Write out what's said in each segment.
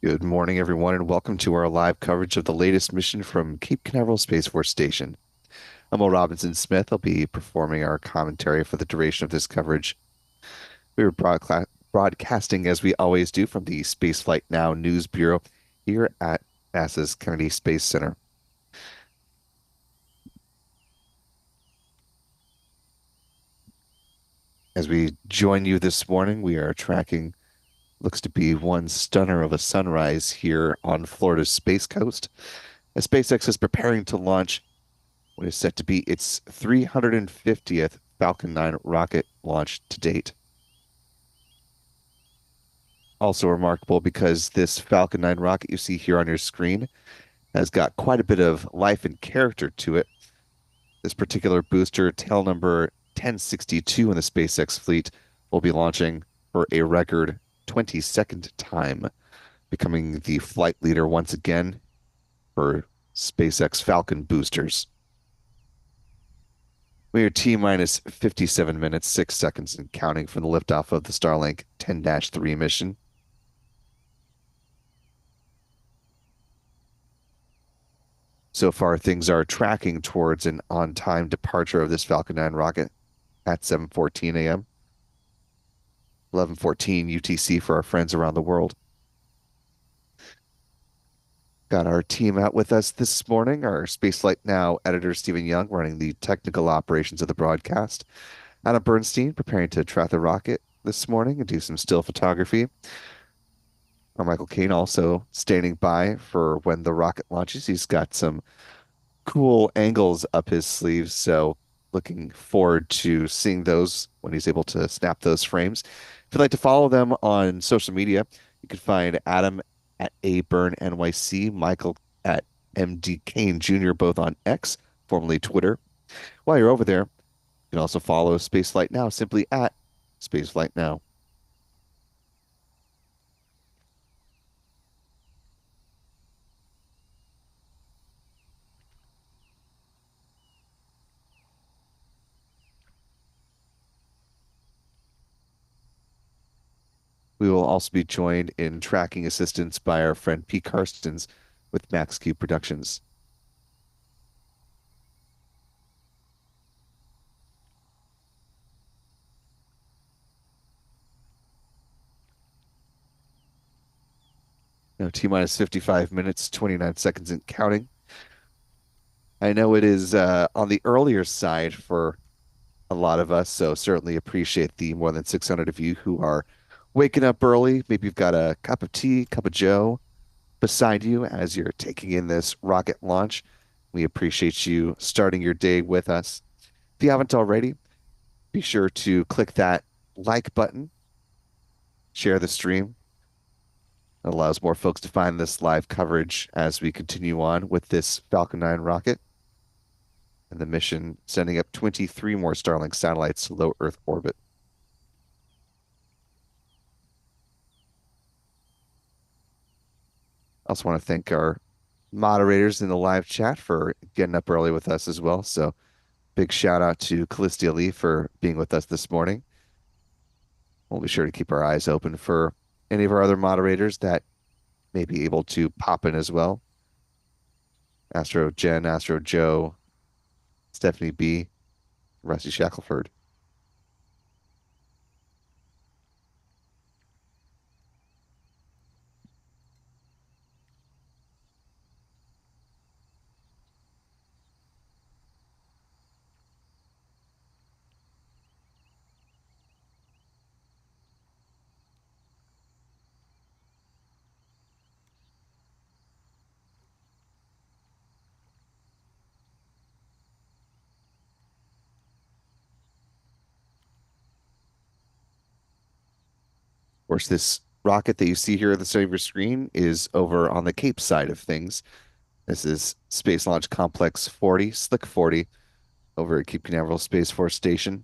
Good morning, everyone, and welcome to our live coverage of the latest mission from Cape Canaveral Space Force Station. I'm Will Robinson Smith. I'll be performing our commentary for the duration of this coverage. We are broadcasting, as we always do, from the Spaceflight Now News Bureau here at NASA's Kennedy Space Center. As we join you this morning, we are tracking looks to be one stunner of a sunrise here on Florida's Space Coast, as SpaceX is preparing to launch what is set to be its 350th Falcon 9 rocket launch to date. Also remarkable because this Falcon 9 rocket you see here on your screen has got quite a bit of life and character to it. This particular booster, tail number 1062 in the SpaceX fleet, will be launching for a record 22nd time, becoming the flight leader once again for SpaceX Falcon boosters. We are T minus 57 minutes, 6 seconds, and counting from the liftoff of the Starlink 10-3 mission. So far, things are tracking towards an on-time departure of this Falcon 9 rocket at 7:14 a.m. 11:14 UTC for our friends around the world. Got our team out with us this morning. Our Spaceflight Now editor, Stephen Young, running the technical operations of the broadcast. Adam Bernstein preparing to track the rocket this morning and do some still photography. Michael Kane also standing by for when the rocket launches. He's got some cool angles up his sleeves, so looking forward to seeing those when he's able to snap those frames. If you'd like to follow them on social media, you can find Adam at ABurnNYC, Michael at MD Kane Jr., both on X, formerly Twitter. While you're over there, you can also follow Spaceflight Now simply at Spaceflight Now. We will also be joined in tracking assistance by our friend Pete Karstens with Max Q Productions. Now, T minus 55 minutes, 29 seconds and counting. I know it is on the earlier side for a lot of us, so certainly appreciate the more than 600 of you who are waking up early. Maybe you've got a cup of tea, cup of joe beside you as you're taking in this rocket launch. We appreciate you starting your day with us. If you haven't already, be sure to click that like button, share the stream. It allows more folks to find this live coverage as we continue on with this Falcon 9 rocket and the mission sending up 23 more Starlink satellites to low Earth orbit. I also want to thank our moderators in the live chat for getting up early with us as well. So big shout out to Callistia Lee for being with us this morning. We'll be sure to keep our eyes open for any of our other moderators that may be able to pop in as well. Astro Jen, Astro Joe, Stephanie B, Rusty Shackelford. Of course, this rocket that you see here at the center of your screen is over on the Cape side of things. This is Space Launch Complex 40, Slick 40, over at Cape Canaveral Space Force Station.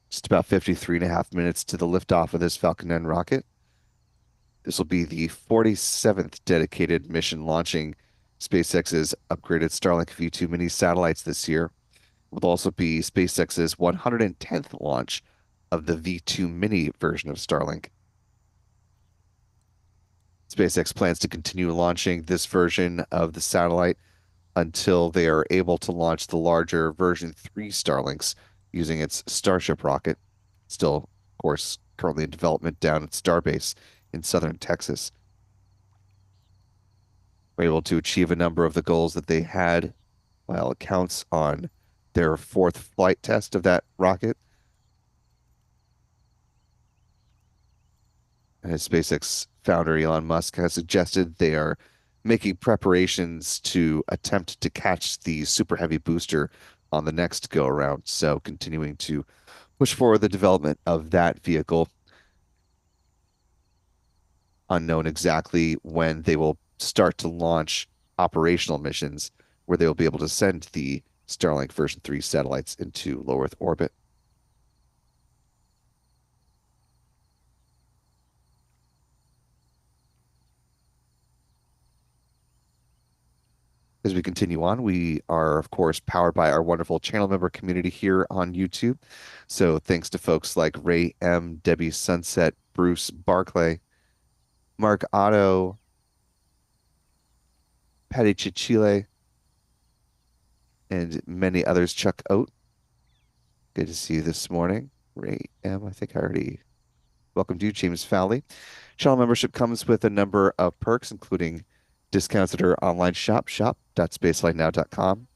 Just about 53 and a half minutes to the liftoff of this Falcon 9 rocket. This will be the 47th dedicated mission launching SpaceX's upgraded Starlink V2 mini satellites this year. It will also be SpaceX's 110th launch of the V2 mini version of Starlink. SpaceX plans to continue launching this version of the satellite until they are able to launch the larger version 3 Starlinks using its Starship rocket, still, of course, currently in development down at Starbase in southern Texas. We're able to achieve a number of the goals that they had, while it counts on their fourth flight test of that rocket. As SpaceX founder Elon Musk has suggested, they are making preparations to attempt to catch the Super Heavy booster on the next go around. So continuing to push forward the development of that vehicle. Unknown exactly when they will start to launch operational missions where they will be able to send the Starlink version 3 satellites into low Earth orbit. As we continue on, we are, of course, powered by our wonderful channel member community here on YouTube. So thanks to folks like Ray M, Debbie Sunset, Bruce Barclay, Mark Otto, Patty Chichile, and many others. Chuck Oat, good to see you this morning. Ray M, I think I already welcomed you. James Fowley. Channel membership comes with a number of perks, including discounts at our online shop, shop.spacelightnow.com,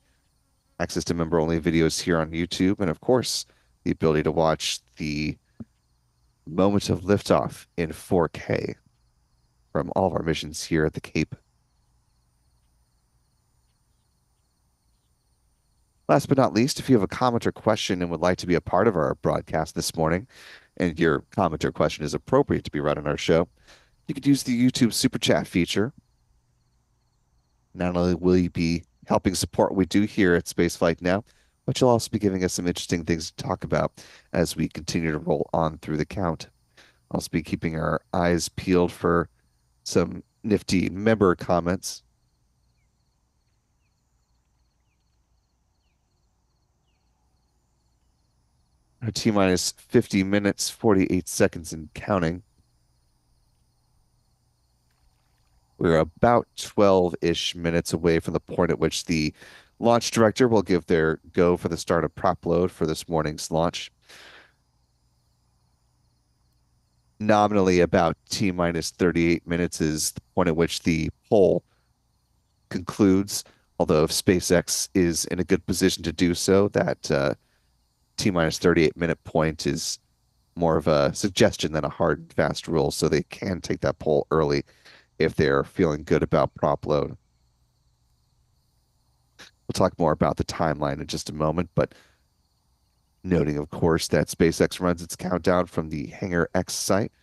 access to member-only videos here on YouTube, and of course, the ability to watch the moment of liftoff in 4K from all of our missions here at the Cape. Last but not least, if you have a comment or question and would like to be a part of our broadcast this morning, and your comment or question is appropriate to be read on our show, you could use the YouTube Super Chat feature. Not only will you be helping support what we do here at Spaceflight Now, but you'll also be giving us some interesting things to talk about as we continue to roll on through the count. I'll also be keeping our eyes peeled for some nifty member comments. T minus 50 minutes, 48 seconds and counting. We're about 12-ish minutes away from the point at which the launch director will give their go for the start of prop load for this morning's launch. Nominally, about T minus 38 minutes is the point at which the poll concludes. Although if SpaceX is in a good position to do so, that T minus 38-minute point is more of a suggestion than a hard and fast rule. So they can take that poll early if they're feeling good about prop load. We'll talk more about the timeline in just a moment, but noting, of course, that SpaceX runs its countdown from the Hangar X site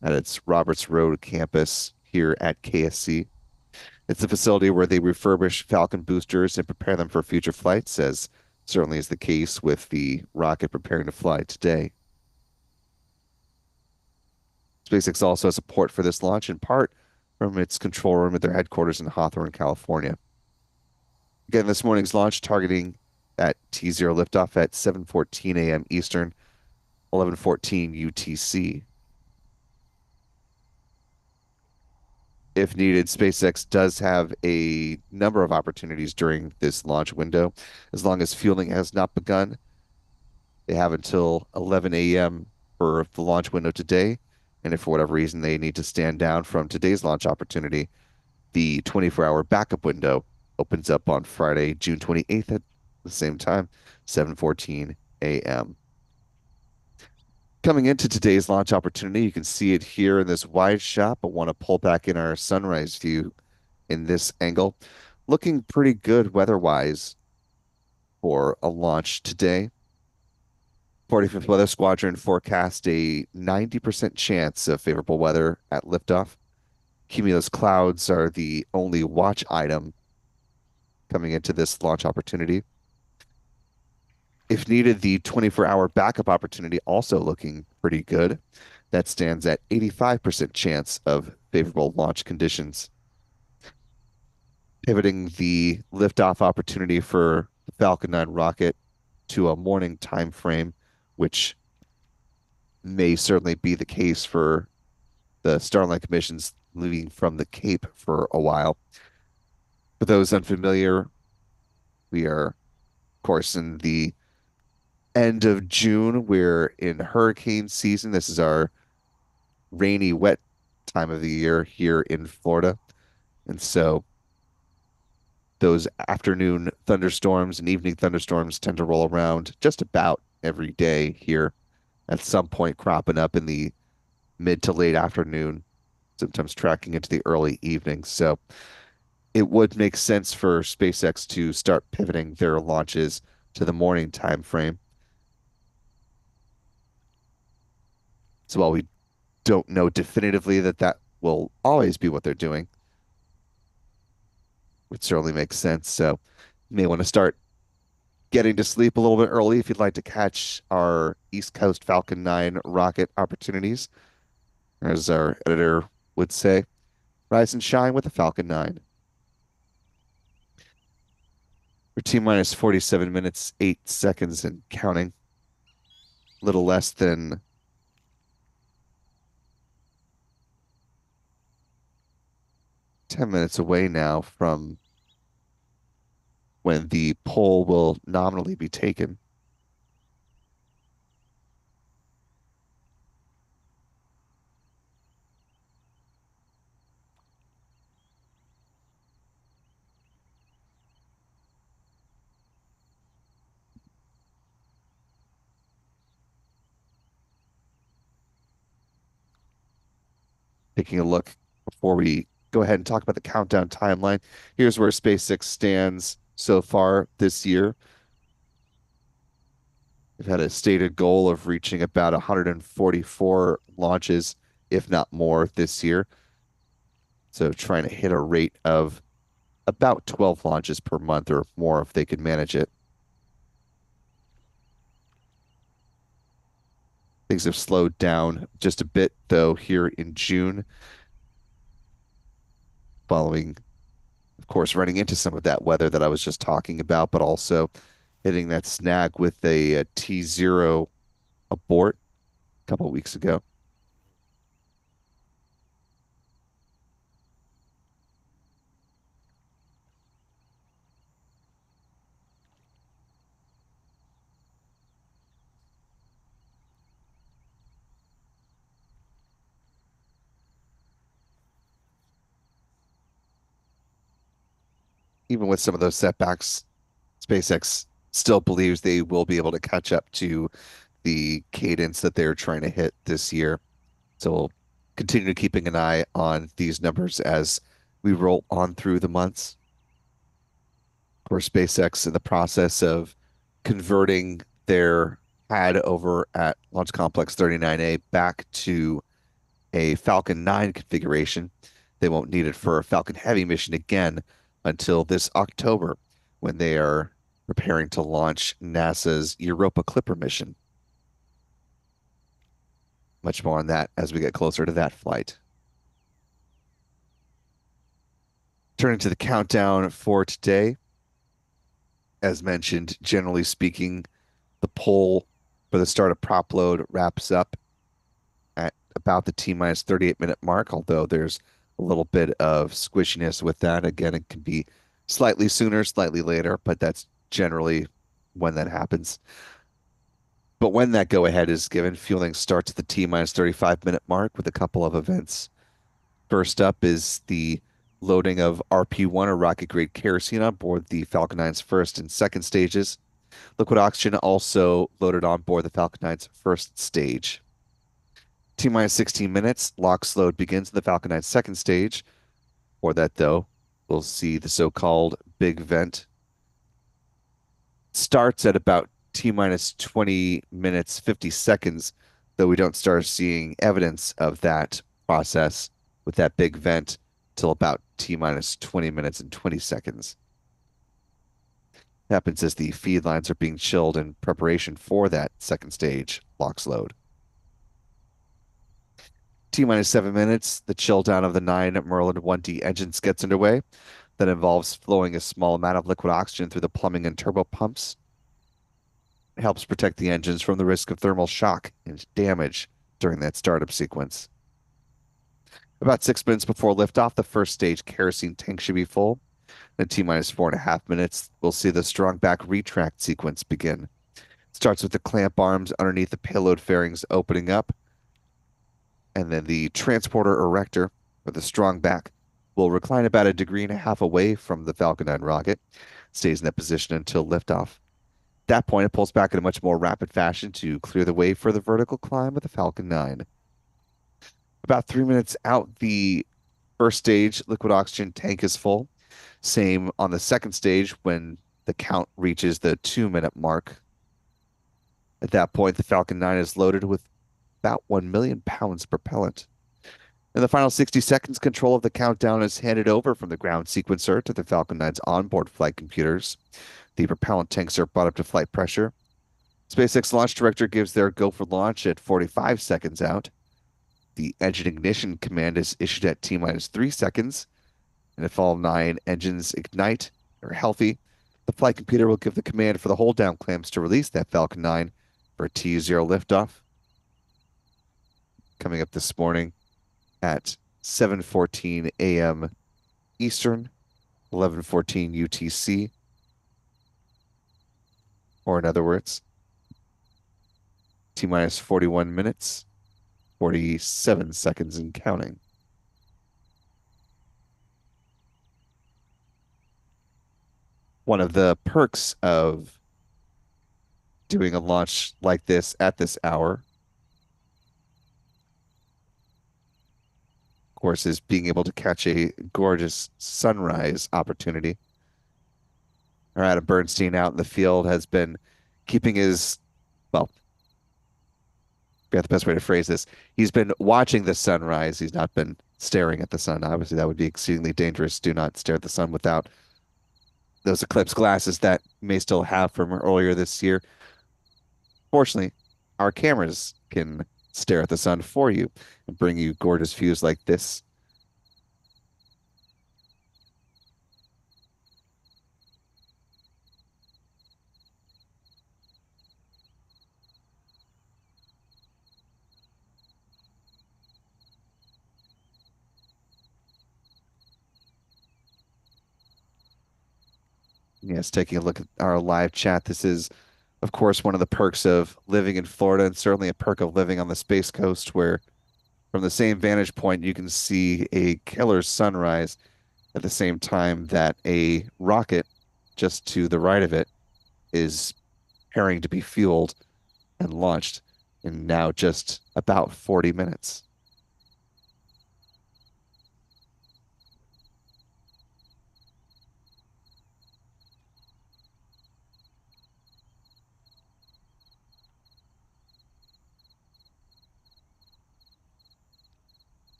at its Roberts Road campus here at KSC. It's a facility where they refurbish Falcon boosters and prepare them for future flights, as certainly is the case with the rocket preparing to fly today. SpaceX also has support for this launch in part from its control room at their headquarters in Hawthorne, California. Again, this morning's launch targeting at T0 liftoff at 7:14 a.m. Eastern, 11:14 UTC. If needed, SpaceX does have a number of opportunities during this launch window. As long as fueling has not begun, they have until 11 a.m. for the launch window today. And if for whatever reason they need to stand down from today's launch opportunity, the 24-hour backup window opens up on Friday, June 28th at the same time, 7:14 a.m. Coming into today's launch opportunity, you can see it here in this wide shot, but want to pull back in our sunrise view in this angle. Looking pretty good weather-wise for a launch today. 45th Weather Squadron forecast a 90% chance of favorable weather at liftoff. Cumulus clouds are the only watch item coming into this launch opportunity. If needed, the 24-hour backup opportunity also looking pretty good. That stands at 85% chance of favorable launch conditions. Pivoting the liftoff opportunity for the Falcon 9 rocket to a morning time frame, which may certainly be the case for the Starlink missions leaving from the Cape for a while. For those unfamiliar, we are, of course, in the end of June. We're in hurricane season. This is our rainy, wet time of the year here in Florida. And so those afternoon thunderstorms and evening thunderstorms tend to roll around just about every day here, at some point cropping up in the mid to late afternoon, sometimes tracking into the early evening. So it would make sense for SpaceX to start pivoting their launches to the morning time frame. So while we don't know definitively that that will always be what they're doing, it certainly makes sense. So you may want to start getting to sleep a little bit early if you'd like to catch our East Coast Falcon 9 rocket opportunities. As our editor would say, rise and shine with the Falcon 9. We're T minus 47 minutes, 8 seconds and counting. A little less than 10 minutes away now from when the poll will nominally be taken. Taking a look before we go ahead and talk about the countdown timeline. Here's where SpaceX stands so far this year. They've had a stated goal of reaching about 144 launches, if not more, this year. So trying to hit a rate of about 12 launches per month or more if they could manage it. Things have slowed down just a bit, though, here in June, following, of course, running into some of that weather that I was just talking about, but also hitting that snag with a T0 abort a couple of weeks ago. Even with some of those setbacks, SpaceX still believes they will be able to catch up to the cadence that they're trying to hit this year. So we'll continue keeping an eye on these numbers as we roll on through the months. Of course, SpaceX in the process of converting their pad over at Launch Complex 39A back to a Falcon 9 configuration. They won't need it for a Falcon Heavy mission again until this October when they are preparing to launch NASA's Europa Clipper mission. Much more on that as we get closer to that flight. Turning to the countdown for today, as mentioned, generally speaking, the poll for the start of prop load wraps up at about the T minus 38-minute mark, although there's a little bit of squishiness with that. Again, it can be slightly sooner, slightly later, but that's generally when that happens. But when that go ahead is given, fueling starts at the T minus 35-minute mark with a couple of events. First up is the loading of RP1 or rocket grade kerosene on board the Falcon 9's first and second stages. Liquid oxygen also loaded on board the Falcon 9's first stage. T minus 16 minutes, LOX load begins in the Falcon 9's second stage. For that, though, we'll see the so-called big vent starts at about T minus 20 minutes, 50 seconds, though we don't start seeing evidence of that process with that big vent till about T minus 20 minutes and 20 seconds. It happens as the feed lines are being chilled in preparation for that second stage LOX load. T minus 7 minutes, the chill down of the 9 Merlin 1D engines gets underway. That involves flowing a small amount of liquid oxygen through the plumbing and turbo pumps. It helps protect the engines from the risk of thermal shock and damage during that startup sequence. About 6 minutes before liftoff, the first stage kerosene tank should be full. In T minus 4.5 minutes, we'll see the strong back retract sequence begin. Starts with the clamp arms underneath the payload fairings opening up, and then the transporter erector with the strong back will recline about a degree and a half away from the Falcon 9 rocket, stays in that position until liftoff. At that point, it pulls back in a much more rapid fashion to clear the way for the vertical climb of the Falcon 9. About 3 minutes out, the first stage liquid oxygen tank is full. Same on the second stage when the count reaches the 2 minute mark. At that point, the Falcon 9 is loaded with about 1 million pounds of propellant. In the final 60 seconds, control of the countdown is handed over from the ground sequencer to the Falcon 9's onboard flight computers. The propellant tanks are brought up to flight pressure. SpaceX launch director gives their go for launch at 45 seconds out. The engine ignition command is issued at T minus 3 seconds. And if all 9 engines ignite or are healthy, the flight computer will give the command for the hold down clamps to release that Falcon 9 for T0 liftoff. Coming up this morning at 7:14 a.m. Eastern, 11:14 UTC, or in other words, T minus 41 minutes, 47 seconds and counting. One of the perks of doing a launch like this at this hour, of course, is being able to catch a gorgeous sunrise opportunity. Or Adam Bernstein out in the field has been keeping his, well, forget the best way to phrase this. He's been watching the sunrise. He's not been staring at the sun. Obviously, that would be exceedingly dangerous. Do not stare at the sun without those eclipse glasses that you may still have from earlier this year. Fortunately, our cameras can stare at the sun for you and bring you gorgeous views like this. Yes, taking a look at our live chat. This is, of course, one of the perks of living in Florida, and certainly a perk of living on the Space Coast, where from the same vantage point, you can see a killer sunrise at the same time that a rocket just to the right of it is preparing to be fueled and launched in now just about 40 minutes.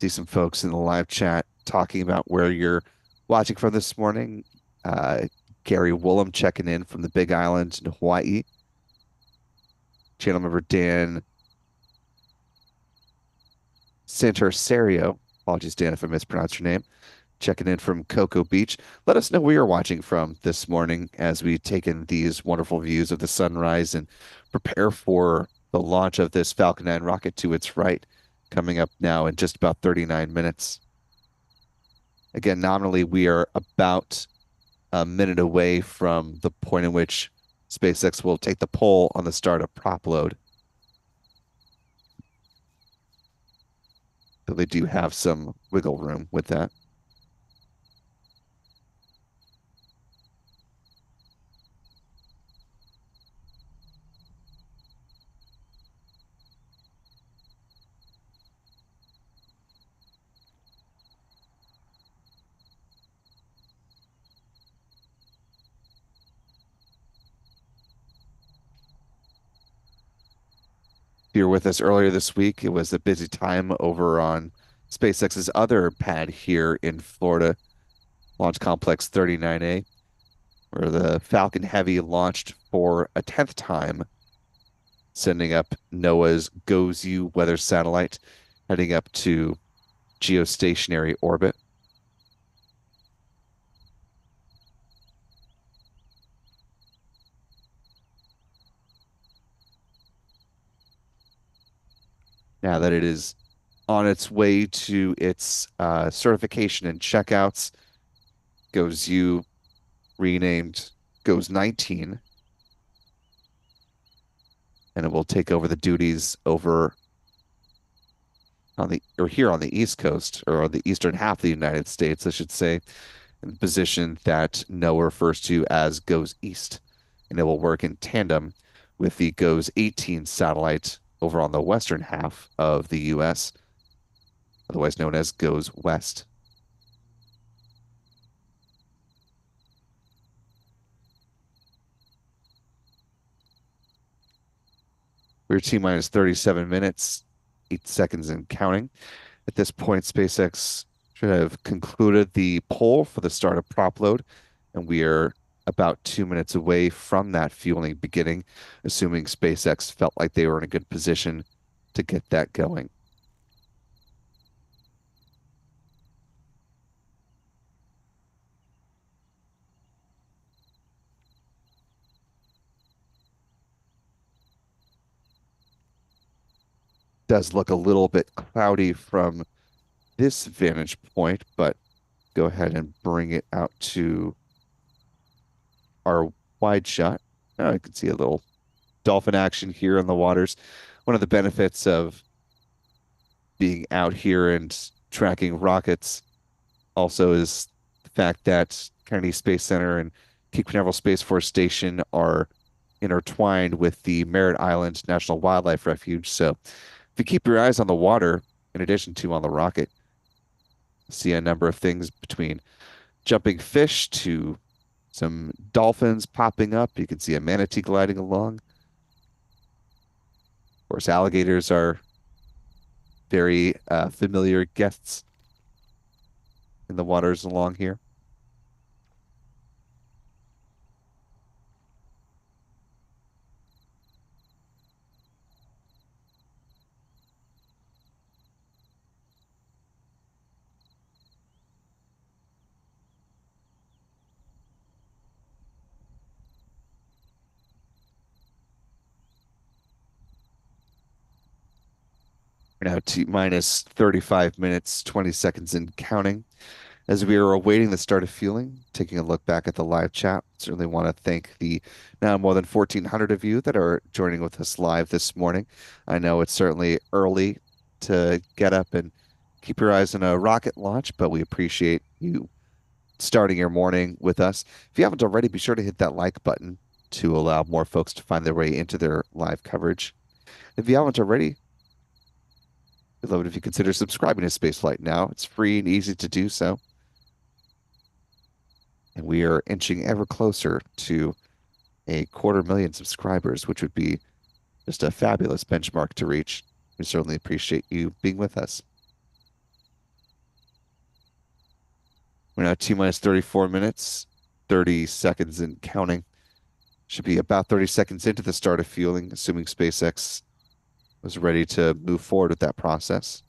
See some folks in the live chat talking about where you're watching from this morning. Uh, Gary Woolham checking in from the Big Island in Hawaii. Channel member Dan Santorsario, apologies, Dan, if I mispronounced your name, checking in from Cocoa Beach. Let us know where you're watching from this morning as we take in these wonderful views of the sunrise and prepare for the launch of this Falcon 9 rocket to its right, coming up now in just about 39 minutes. Again, nominally, we are about a minute away from the point in which SpaceX will take the poll on the startup prop load. So they do have some wiggle room with that. If you were with us earlier this week, it was a busy time over on SpaceX's other pad here in Florida, Launch Complex 39A. where the Falcon Heavy launched for a 10th time, sending up NOAA's GOES-U weather satellite, heading up to geostationary orbit. Now that it is on its way to its certification and checkouts, GOES-U renamed GOES 19, and it will take over the duties over on the or here on the East Coast or on the eastern half of the United States, I should say, in the position that NOAA refers to as GOES East, and it will work in tandem with the GOES 18 satellite over on the western half of the U.S., otherwise known as GOES West. We're T minus 37 minutes, 8 seconds and counting. At this point, SpaceX should have concluded the poll for the start of prop load, and we are about 2 minutes away from that fueling beginning, assuming SpaceX felt like they were in a good position to get that going. Does look a little bit cloudy from this vantage point, but go ahead and bring it out to our wide shot. Now I can see a little dolphin action here in the waters. One of the benefits of being out here and tracking rockets also is the fact that Kennedy Space Center and Cape Canaveral Space Force Station are intertwined with the Merritt Island National Wildlife Refuge. So if you keep your eyes on the water, in addition to on the rocket, see a number of things between jumping fish to some dolphins popping up. You can see a manatee gliding along. Of course, alligators are very familiar guests in the waters along here. We're now T minus 35 minutes, 20 seconds and counting. As we are awaiting the start of fueling, taking a look back at the live chat, certainly want to thank the now more than 1,400 of you that are joining with us live this morning. I know it's certainly early to get up and keep your eyes on a rocket launch, but we appreciate you starting your morning with us. If you haven't already, be sure to hit that like button to allow more folks to find their way into their live coverage. If you haven't already, we'd love it if you consider subscribing to Spaceflight now. It's free and easy to do so. And we are inching ever closer to 250,000 subscribers, which would be just a fabulous benchmark to reach. We certainly appreciate you being with us. We're now T minus 34 minutes, 30 seconds and counting. Should be about 30 seconds into the start of fueling, assuming SpaceX was ready to move forward with that process.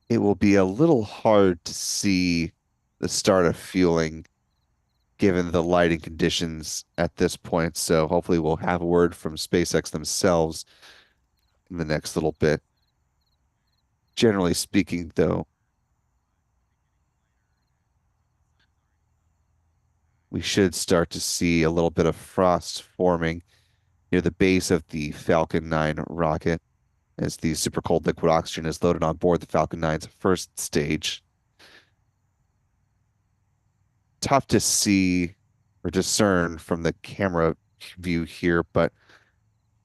It will be a little hard to see the start of fueling given the lighting conditions at this point. So hopefully we'll have a word from SpaceX themselves in the next little bit. Generally speaking, though, we should start to see a little bit of frost forming near the base of the Falcon 9 rocket. as the super cold liquid oxygen is loaded on board the Falcon 9's first stage. Tough to see or discern from the camera view here, but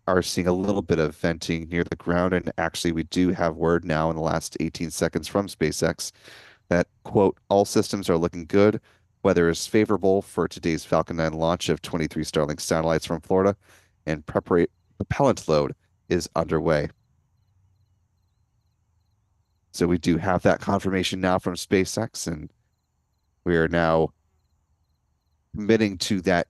are seeing a little bit of venting near the ground. And actually, we do have word now in the last 18 seconds from SpaceX that, quote, all systems are looking good. Weather is favorable for today's Falcon 9 launch of 23 Starlink satellites from Florida, and propellant load is underway. So we do have that confirmation now from SpaceX, and we are now committing to that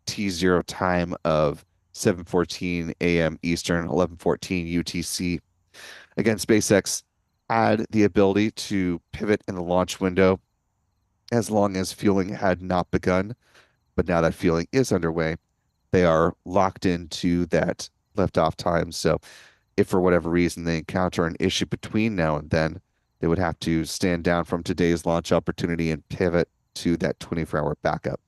T0 time of 7:14 a.m. Eastern, 11:14 UTC. Again, SpaceX had the ability to pivot in the launch window as long as fueling had not begun, but now that fueling is underway, they are locked into that liftoff time. So if for whatever reason they encounter an issue between now and then, they would have to stand down from today's launch opportunity and pivot to that 24-hour backup.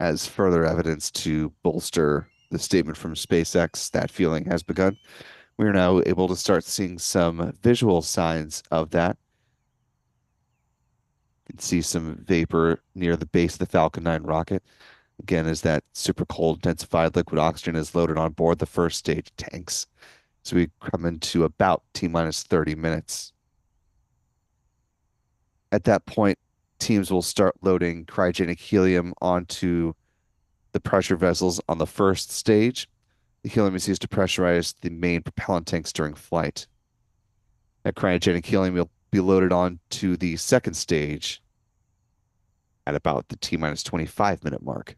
As further evidence to bolster the statement from SpaceX that fueling has begun, we are now able to start seeing some visual signs of that. You can see some vapor near the base of the Falcon 9 rocket. Again, as that super cold intensified liquid oxygen is loaded on board the first stage tanks. So we come into about T minus 30 minutes. At that point, teams will start loading cryogenic helium onto the pressure vessels on the first stage. The helium is used to pressurize the main propellant tanks during flight. That cryogenic helium will be loaded on to the second stage at about the T minus 25-minute mark.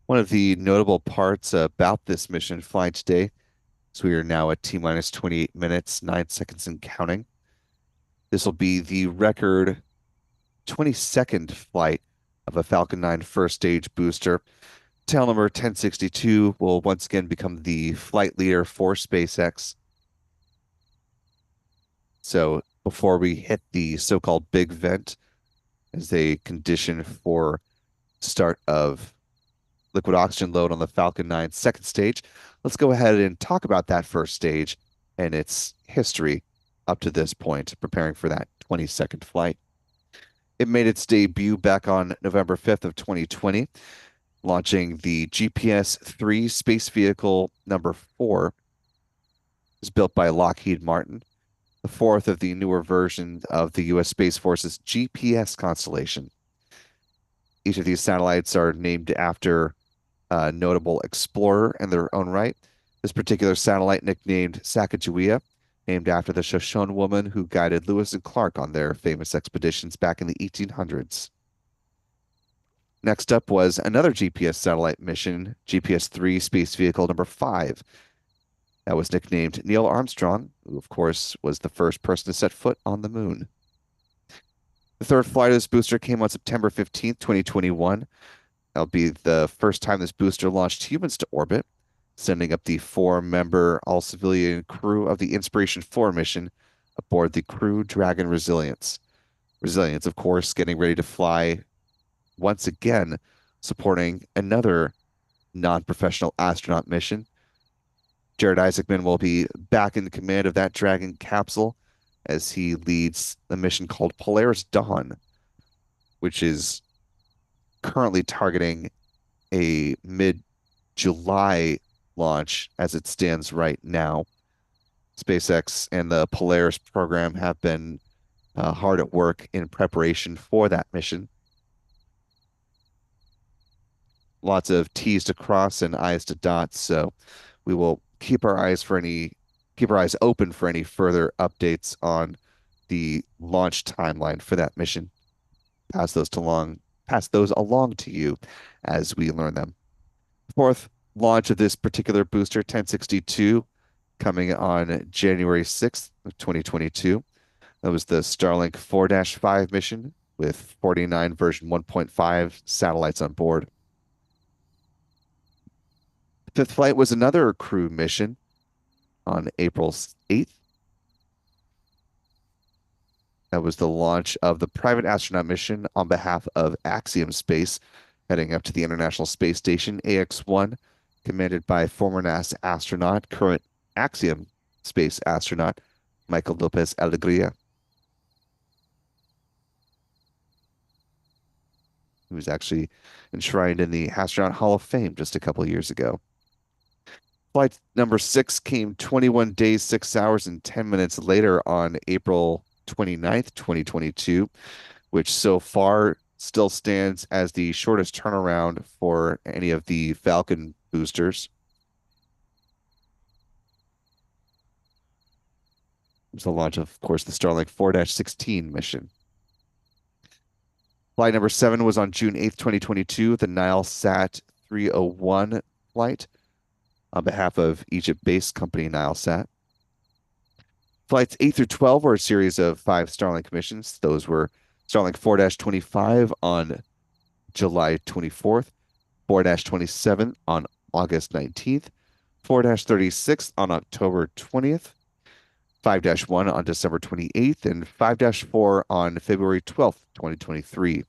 One of the notable parts about this mission flying today is we are now at T minus 28 minutes, 9 seconds and counting. This will be the record 22nd flight of a Falcon 9 first stage booster. Tail number 1062 will once again become the flight leader for SpaceX. So before we hit the so-called big vent as a condition for start of liquid oxygen load on the Falcon 9 second stage, let's go ahead and talk about that first stage and its history up to this point, preparing for that 22nd flight. It made its debut back on November 5th of 2020, launching the GPS-3 space vehicle number 4. It was built by Lockheed Martin, the fourth of the newer version of the U.S. Space Force's GPS constellation. Each of these satellites are named after a notable explorer in their own right. This particular satellite, nicknamed Sacagawea, named after the Shoshone woman who guided Lewis and Clark on their famous expeditions back in the 1800s. Next up was another GPS satellite mission, GPS-3 space vehicle number 5. That was nicknamed Neil Armstrong, who, of course, was the first person to set foot on the moon. The third flight of this booster came on September 15th, 2021. That'll be the first time this booster launched humans to orbit, sending up the 4-member all-civilian crew of the Inspiration 4 mission aboard the Crew Dragon Resilience. Resilience, of course, getting ready to fly once again, supporting another non-professional astronaut mission. Jared Isaacman will be back in command of that Dragon capsule as he leads the mission called Polaris Dawn, which is currently targeting a mid-July launch as it stands right now. SpaceX and the Polaris program have been hard at work in preparation for that mission. Lots of T's to cross and I's to dot, so we will keep our eyes open for any further updates on the launch timeline for that mission. Pass those along to you as we learn them. Fourth launch of this particular booster, 1062, coming on January 6th of 2022. That was the Starlink 4-5 mission with 49 version 1.5 satellites on board. Fifth flight was another crew mission on April 8th. That was the launch of the private astronaut mission on behalf of Axiom Space, heading up to the International Space Station, AX-1, commanded by former NASA astronaut, current Axiom Space astronaut, Michael Lopez Alegria. He was actually enshrined in the Astronaut Hall of Fame just a couple years ago. Flight number 6 came 21 days, 6 hours, and 10 minutes later on April 29th, 2022, which so far still stands as the shortest turnaround for any of the Falcon boosters. It was the launch of course, the Starlink 4-16 mission. Flight number 7 was on June 8th, 2022, the NileSat 301 flight on behalf of Egypt-based company NileSat. Flights 8 through 12 were a series of 5 Starlink missions. Those were Starlink 4-25 on July 24th, 4-27 on August 19th, 4-36 on October 20th, 5-1 on December 28th, and 5-4 on February 12th, 2023.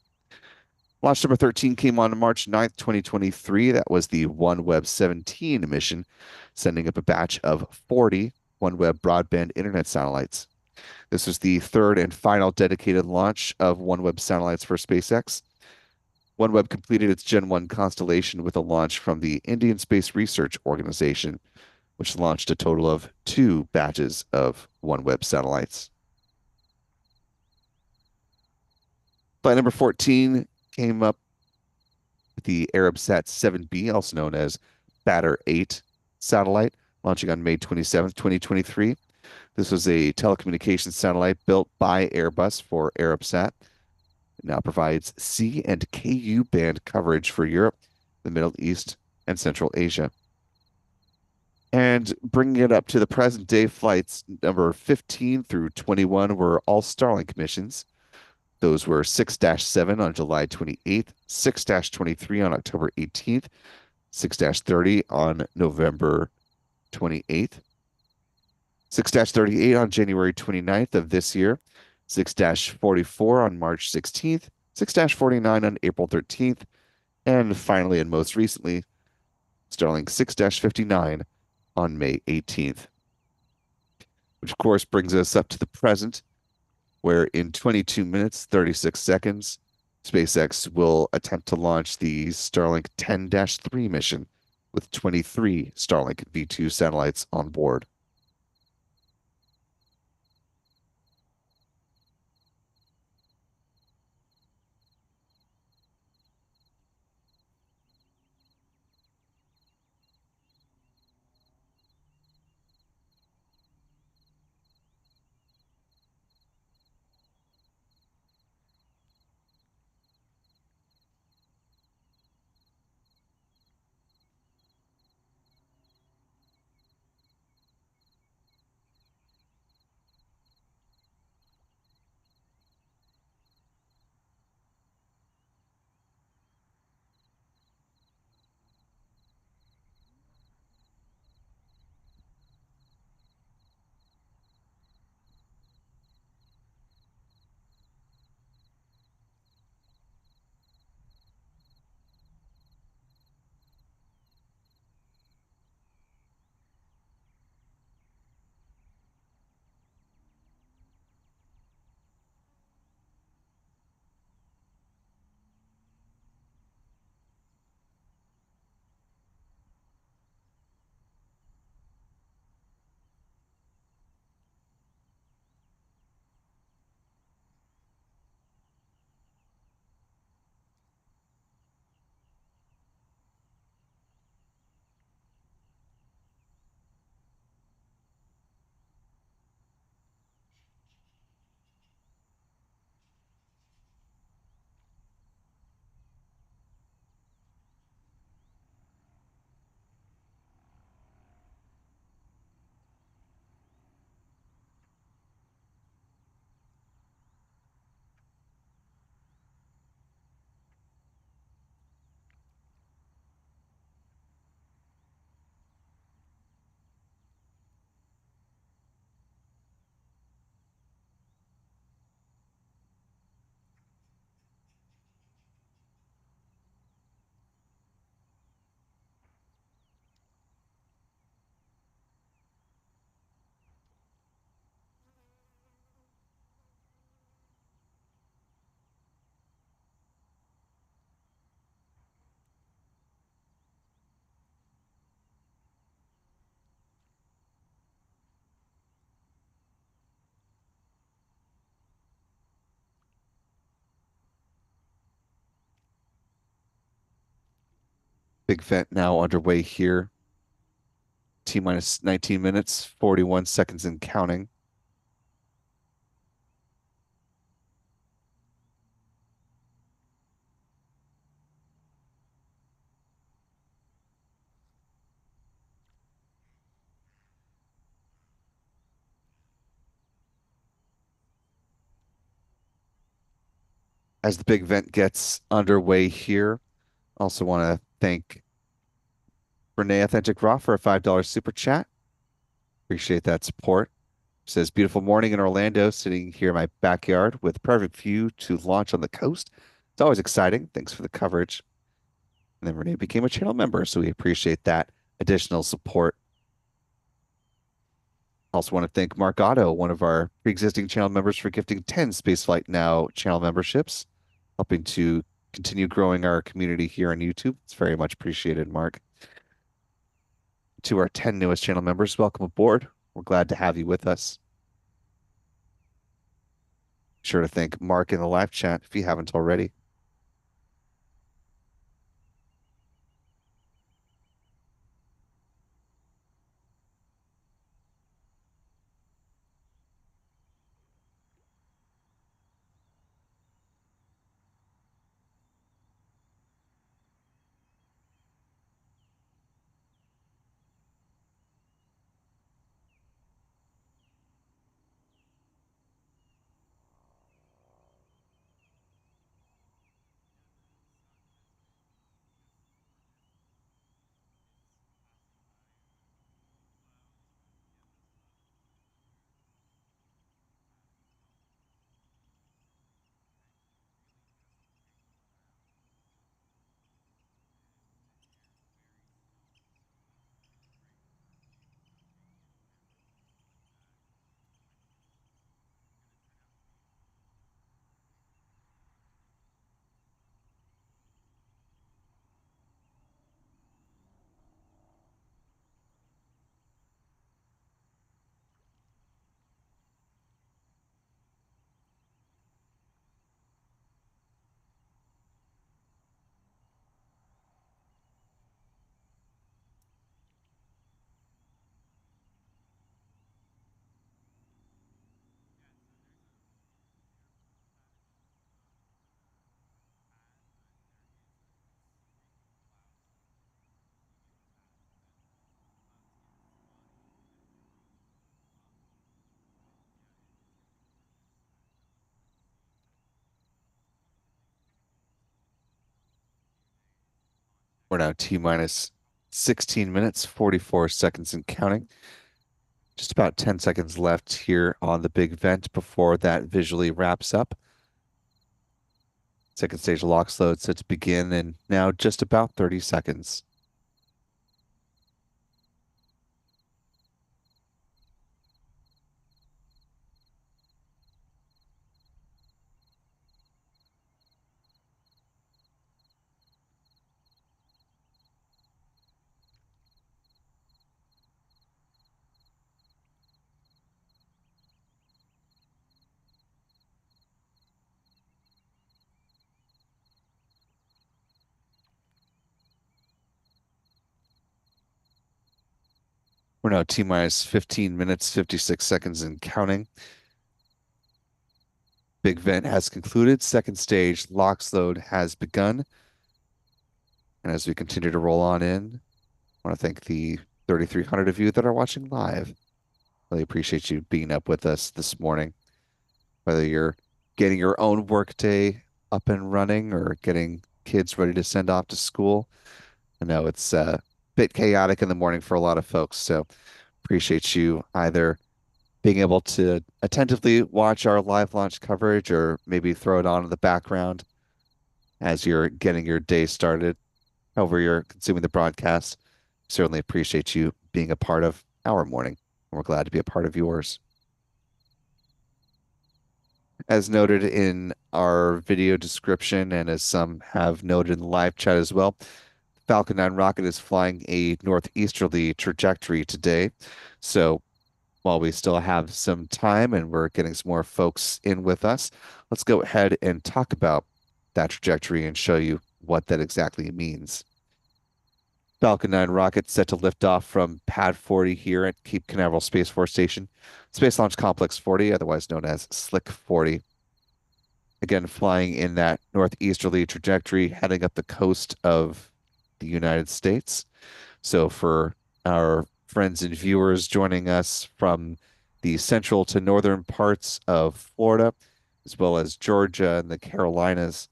Launch number 13 came on March 9th, 2023. That was the OneWeb 17 mission, sending up a batch of 40 OneWeb broadband internet satellites. This was the third and final dedicated launch of OneWeb satellites for SpaceX. OneWeb completed its Gen 1 constellation with a launch from the Indian Space Research Organization, which launched a total of 2 batches of OneWeb satellites. Flight number 14 came up with the Arabsat 7B, also known as Batter 8 satellite, launching on May 27th, 2023. This was a telecommunications satellite built by Airbus for Arabsat. It now provides C and KU band coverage for Europe the Middle East, and Central Asia. And bringing it up to the present day, flights number 15 through 21 were all Starlink missions. Those were 6-7 on July 28th, 6-23 on October 18th, 6-30 on November 28th, 6-38 on January 29th of this year, 6-44 on March 16th, 6-49 on April 13th, and finally and most recently, Starlink 6-59 on May 18th, which of course brings us up to the present, where in 22 minutes, 36 seconds, SpaceX will attempt to launch the Starlink 10-3 mission with 23 Starlink V2 satellites on board. Big vent now underway here. T minus 19 minutes, 41 seconds and counting. As the big vent gets underway here, also want to thank Renee Authentic Raw for a $5 super chat. Appreciate that support. Says, beautiful morning in Orlando, sitting here in my backyard with perfect view to launch on the coast. It's always exciting. Thanks for the coverage. And then Renee became a channel member, so we appreciate that additional support. Also want to thank Mark Otto, one of our pre-existing channel members, for gifting 10 Spaceflight Now channel memberships, helping to continue growing our community here on YouTube. It's very much appreciated, Mark. To our 10 newest channel members, welcome aboard. We're glad to have you with us. Be sure to thank Mark in the live chat if you haven't already. We're now T minus 16 minutes, 44 seconds and counting. Just about 10 seconds left here on the big vent before that visually wraps up. Second stage LOX load set to begin in now just about 30 seconds. We're now T minus 15 minutes, 56 seconds and counting. Big vent has concluded. Second stage LOX load has begun. And as we continue to roll on in, I want to thank the 3,300 of you that are watching live. Really appreciate you being up with us this morning, whether you're getting your own workday up and running or getting kids ready to send off to school. I know it's a bit chaotic in the morning for a lot of folks, so appreciate you either being able to attentively watch our live launch coverage or maybe throw it on in the background as you're getting your day started, however you're consuming the broadcast. Certainly appreciate you being a part of our morning. We're glad to be a part of yours. As noted in our video description, and as some have noted in the live chat as well, Falcon 9 rocket is flying a northeasterly trajectory today. So while we still have some time and we're getting some more folks in with us, let's go ahead and talk about that trajectory and show you what that exactly means. Falcon 9 rocket set to lift off from Pad 40 here at Cape Canaveral Space Force Station, Space Launch Complex 40, otherwise known as Slick 40. Again, flying in that northeasterly trajectory, heading up the coast of the United States. So for our friends and viewers joining us from the central to northern parts of Florida, as well as Georgia and the Carolinas,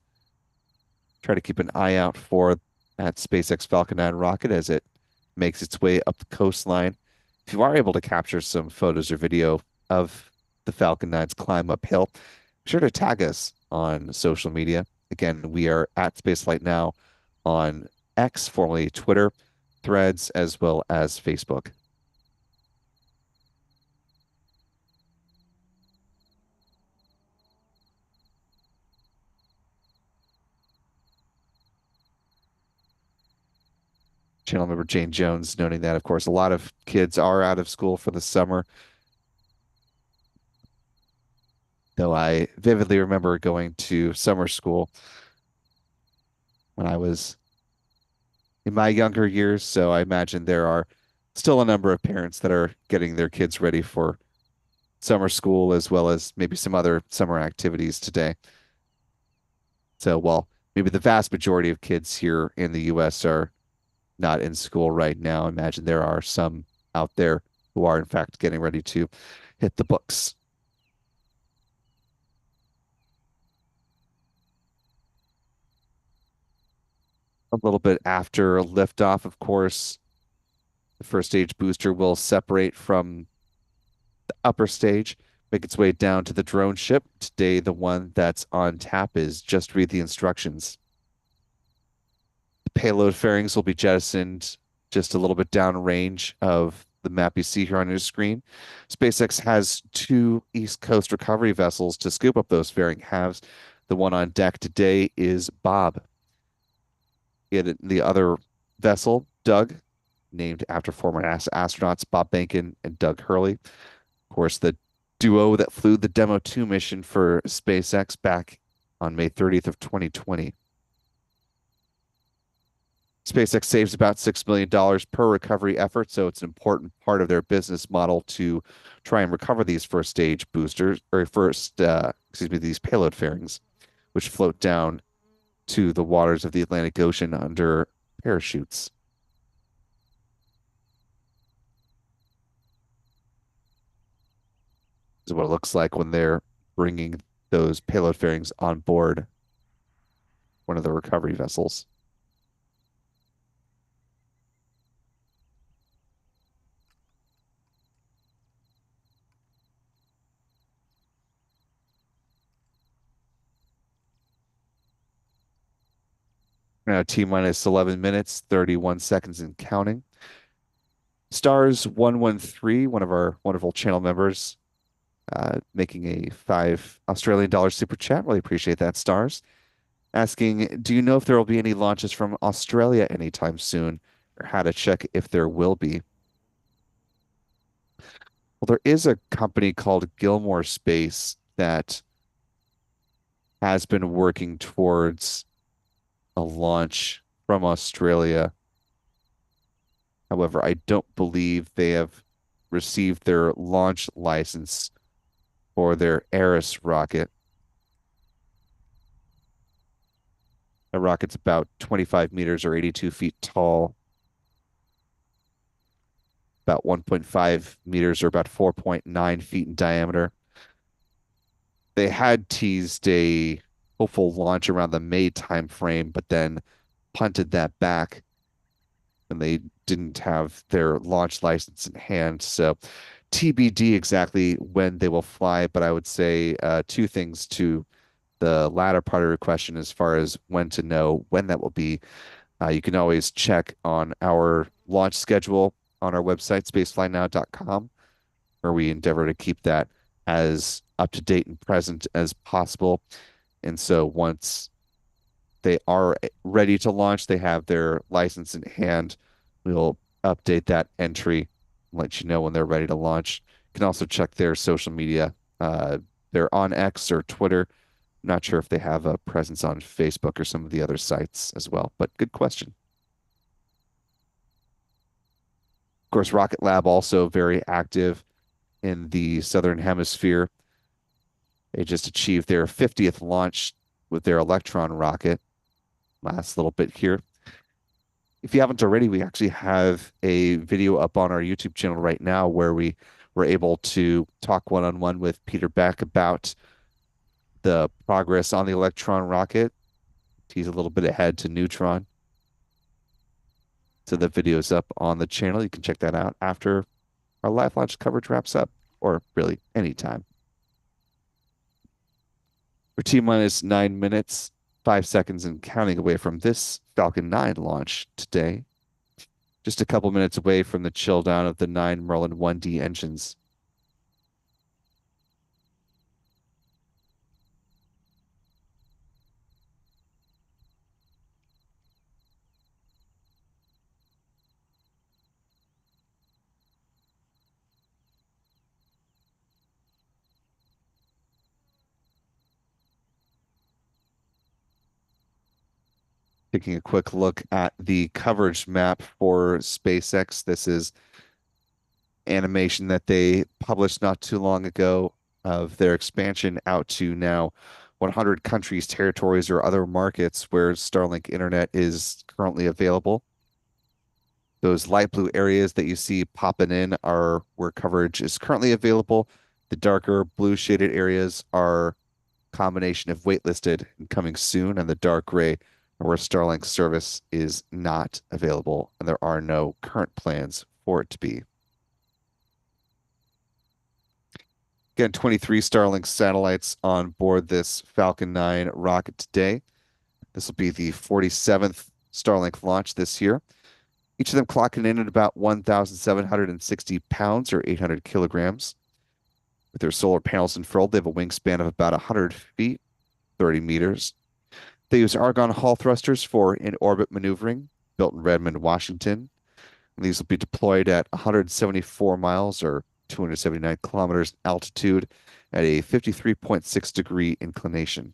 try to keep an eye out for that SpaceX Falcon 9 rocket as it makes its way up the coastline. If you are able to capture some photos or video of the Falcon 9's climb uphill, be sure to tag us on social media. Again, we are at Spaceflight now on X, formerly Twitter, Threads, as well as Facebook. Channel member Jane Jones noting that, of course, a lot of kids are out of school for the summer. Though I vividly remember going to summer school when I was in my younger years. So I imagine there are still a number of parents that are getting their kids ready for summer school as well as maybe some other summer activities today. So while maybe the vast majority of kids here in the US are not in school right now, I imagine there are some out there who are in fact getting ready to hit the books. A little bit after liftoff, of course, the first stage booster will separate from the upper stage, make its way down to the drone ship. Today, the one that's on tap is just read the instructions. The payload fairings will be jettisoned just a little bit downrange of the map you see here on your screen. SpaceX has two East Coast recovery vessels to scoop up those fairing halves. The one on deck today is Bob. The other vessel, Doug, named after former NASA astronauts Bob Behnken and Doug Hurley. Of course, the duo that flew the Demo 2 mission for SpaceX back on May 30th of 2020. SpaceX saves about $6 million per recovery effort, so it's an important part of their business model to try and recover these first stage boosters, or these payload fairings, which float down to the waters of the Atlantic Ocean under parachutes. This is what it looks like when they're bringing those payload fairings on board one of the recovery vessels. Now T minus 11 minutes, 31 seconds and counting. Stars 113, one of our wonderful channel members, making a $5 Australian super chat. Really appreciate that, Stars. Asking, do you know if there will be any launches from Australia anytime soon, or how to check if there will be? Well, there is a company called Gilmore Space that has been working towards a launch from Australia. However, I don't believe they have received their launch license for their Eris rocket. A rocket's about 25 meters or 82 feet tall, about 1.5 meters or about 4.9 feet in diameter. They had teased a hopeful launch around the May timeframe, but then punted that back and they didn't have their launch license in hand. So TBD exactly when they will fly, but I would say two things to the latter part of your question as far as when to know when that will be. You can always check on our launch schedule on our website, spaceflynow.com, where we endeavor to keep that as up to date and present as possible. And so once they are ready to launch, they have their license in hand. We'll update that entry, let you know when they're ready to launch. You can also check their social media. They're on X or Twitter. Not sure if they have a presence on Facebook or some of the other sites as well, but good question. Of course, Rocket Lab also very active in the Southern Hemisphere. They just achieved their 50th launch with their Electron rocket. Last little bit here. If you haven't already, we actually have a video up on our YouTube channel right now where we were able to talk one-on-one with Peter Beck about the progress on the Electron rocket. He's a little bit ahead to Neutron. So the video is up on the channel. You can check that out after our live launch coverage wraps up, or really anytime. We're T minus 9 minutes, 5 seconds, and counting away from this Falcon 9 launch today. Just a couple minutes away from the chill down of the 9 Merlin 1D engines. Taking a quick look at the coverage map for SpaceX. This is animation that they published not too long ago of their expansion out to now 100 countries, territories, or other markets where Starlink internet is currently available. Those light blue areas that you see popping in are where coverage is currently available. The darker blue shaded areas are combination of waitlisted and coming soon, and the dark gray are where Starlink service is not available, and there are no current plans for it to be. Again, 23 Starlink satellites on board this Falcon 9 rocket today. This will be the 47th Starlink launch this year. Each of them clocking in at about 1,760 pounds or 800 kilograms. With their solar panels unfurled, they have a wingspan of about 100 feet, 30 meters. They use Argon Hall thrusters for in-orbit maneuvering, built in Redmond, Washington. And these will be deployed at 174 miles or 279 kilometers altitude at a 53.6-degree inclination.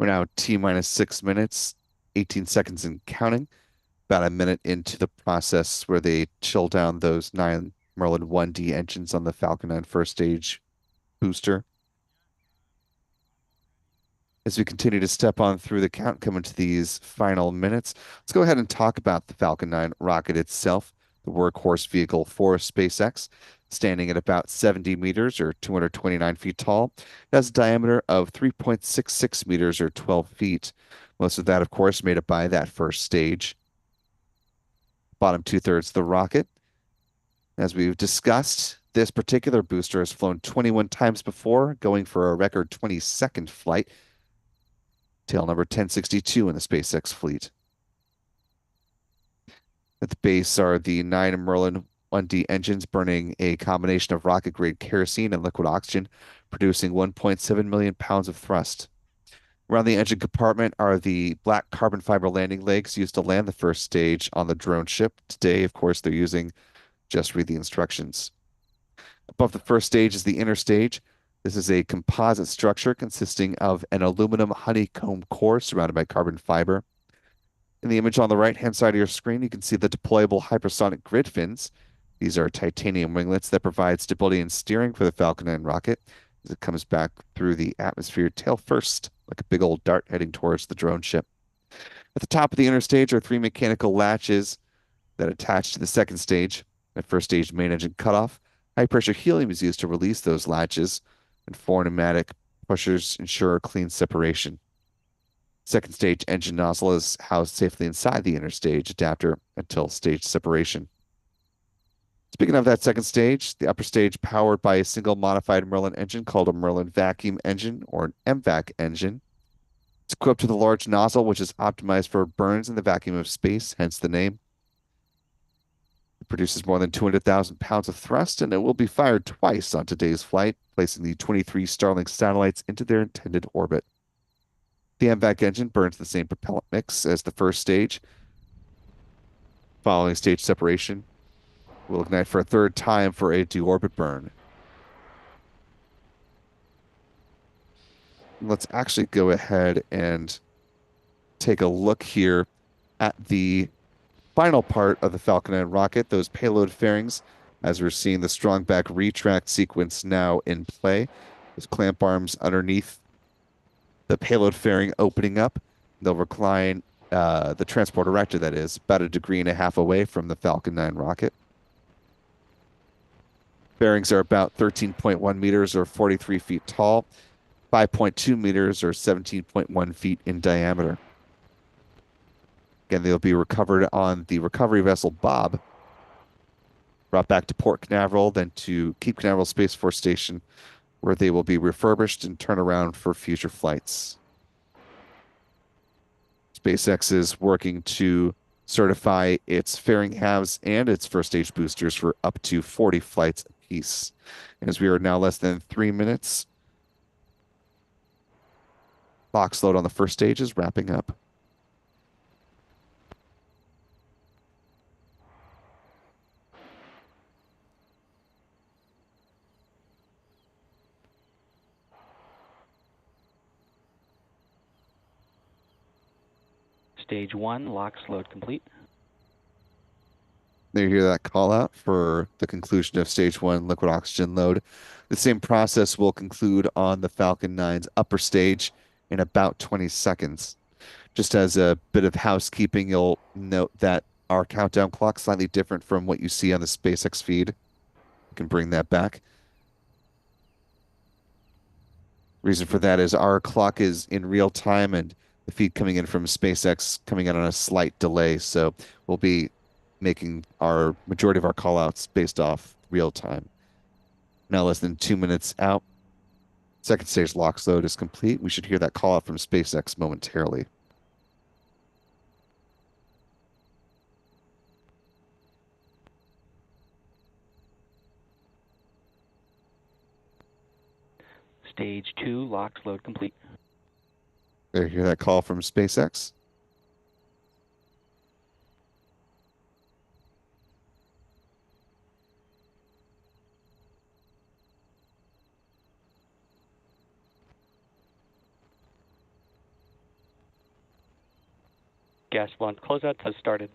We're now T minus 6 minutes, 18 seconds and counting. About a minute into the process where they chill down those 9 Merlin 1D engines on the Falcon 9 first stage booster. As we continue to step on through the count, coming to these final minutes, let's go ahead and talk about the Falcon 9 rocket itself, the workhorse vehicle for SpaceX, standing at about 70 meters or 229 feet tall. It has a diameter of 3.66 meters or 12 feet. Most of that, of course, made up by that first stage. Bottom two-thirds of the rocket. As we've discussed, this particular booster has flown 21 times before, going for a record 22nd flight. Tail number 1062 in the SpaceX fleet. At the base are the 9 Merlin 1D engines burning a combination of rocket-grade kerosene and liquid oxygen, producing 1.7 million pounds of thrust. Around the engine compartment are the black carbon fiber landing legs used to land the first stage on the drone ship. Today, of course, they're using just read the instructions. Above the first stage is the inner stage. This is a composite structure consisting of an aluminum honeycomb core surrounded by carbon fiber. In the image on the right-hand side of your screen, you can see the deployable hypersonic grid fins. These are titanium winglets that provide stability and steering for the Falcon 9 rocket as it comes back through the atmosphere tail first, like a big old dart heading towards the drone ship. At the top of the inner stage are 3 mechanical latches that attach to the second stage. At first stage main engine cutoff, high pressure helium is used to release those latches, and 4 pneumatic pushers ensure clean separation. Second stage engine nozzle is housed safely inside the inner stage adapter until stage separation. Speaking of that second stage, the upper stage powered by a single modified Merlin engine called a Merlin vacuum engine or an MVAC engine. It's equipped with a large nozzle which is optimized for burns in the vacuum of space, hence the name. It produces more than 200,000 pounds of thrust, and it will be fired twice on today's flight, placing the 23 Starlink satellites into their intended orbit. The MVAC engine burns the same propellant mix as the first stage. Following stage separation, we'll ignite for a third time for a deorbit burn. Let's actually go ahead and take a look here at the final part of the Falcon 9 rocket, those payload fairings, as we're seeing the strong back retract sequence now in play. Those clamp arms underneath the payload fairing opening up. They'll recline the transport erector, that is, about 1.5 degrees away from the Falcon 9 rocket. Fairings are about 13.1 meters or 43 feet tall, 5.2 meters or 17.1 feet in diameter. Again, they'll be recovered on the recovery vessel Bob, brought back to Port Canaveral, then to Cape Canaveral Space Force Station, where they will be refurbished and turned around for future flights. SpaceX is working to certify its fairing halves and its first stage boosters for up to 40 flights apiece. And as we are now less than 3 minutes, box load on the first stage is wrapping up. Stage 1, LOX load complete. There you hear that call out for the conclusion of stage 1 liquid oxygen load. The same process will conclude on the Falcon 9's upper stage in about 20 seconds. Just as a bit of housekeeping, you'll note that our countdown clock is slightly different from what you see on the SpaceX feed. You can bring that back. Reason for that is our clock is in real time and the feed coming in from SpaceX coming in on a slight delay. So we'll be making our majority of our call outs based off real time. Now less than 2 minutes out. Second stage LOX load is complete. We should hear that call out from SpaceX momentarily. Stage 2, LOX load complete. There you hear that call from SpaceX. gas launch closeouts has started.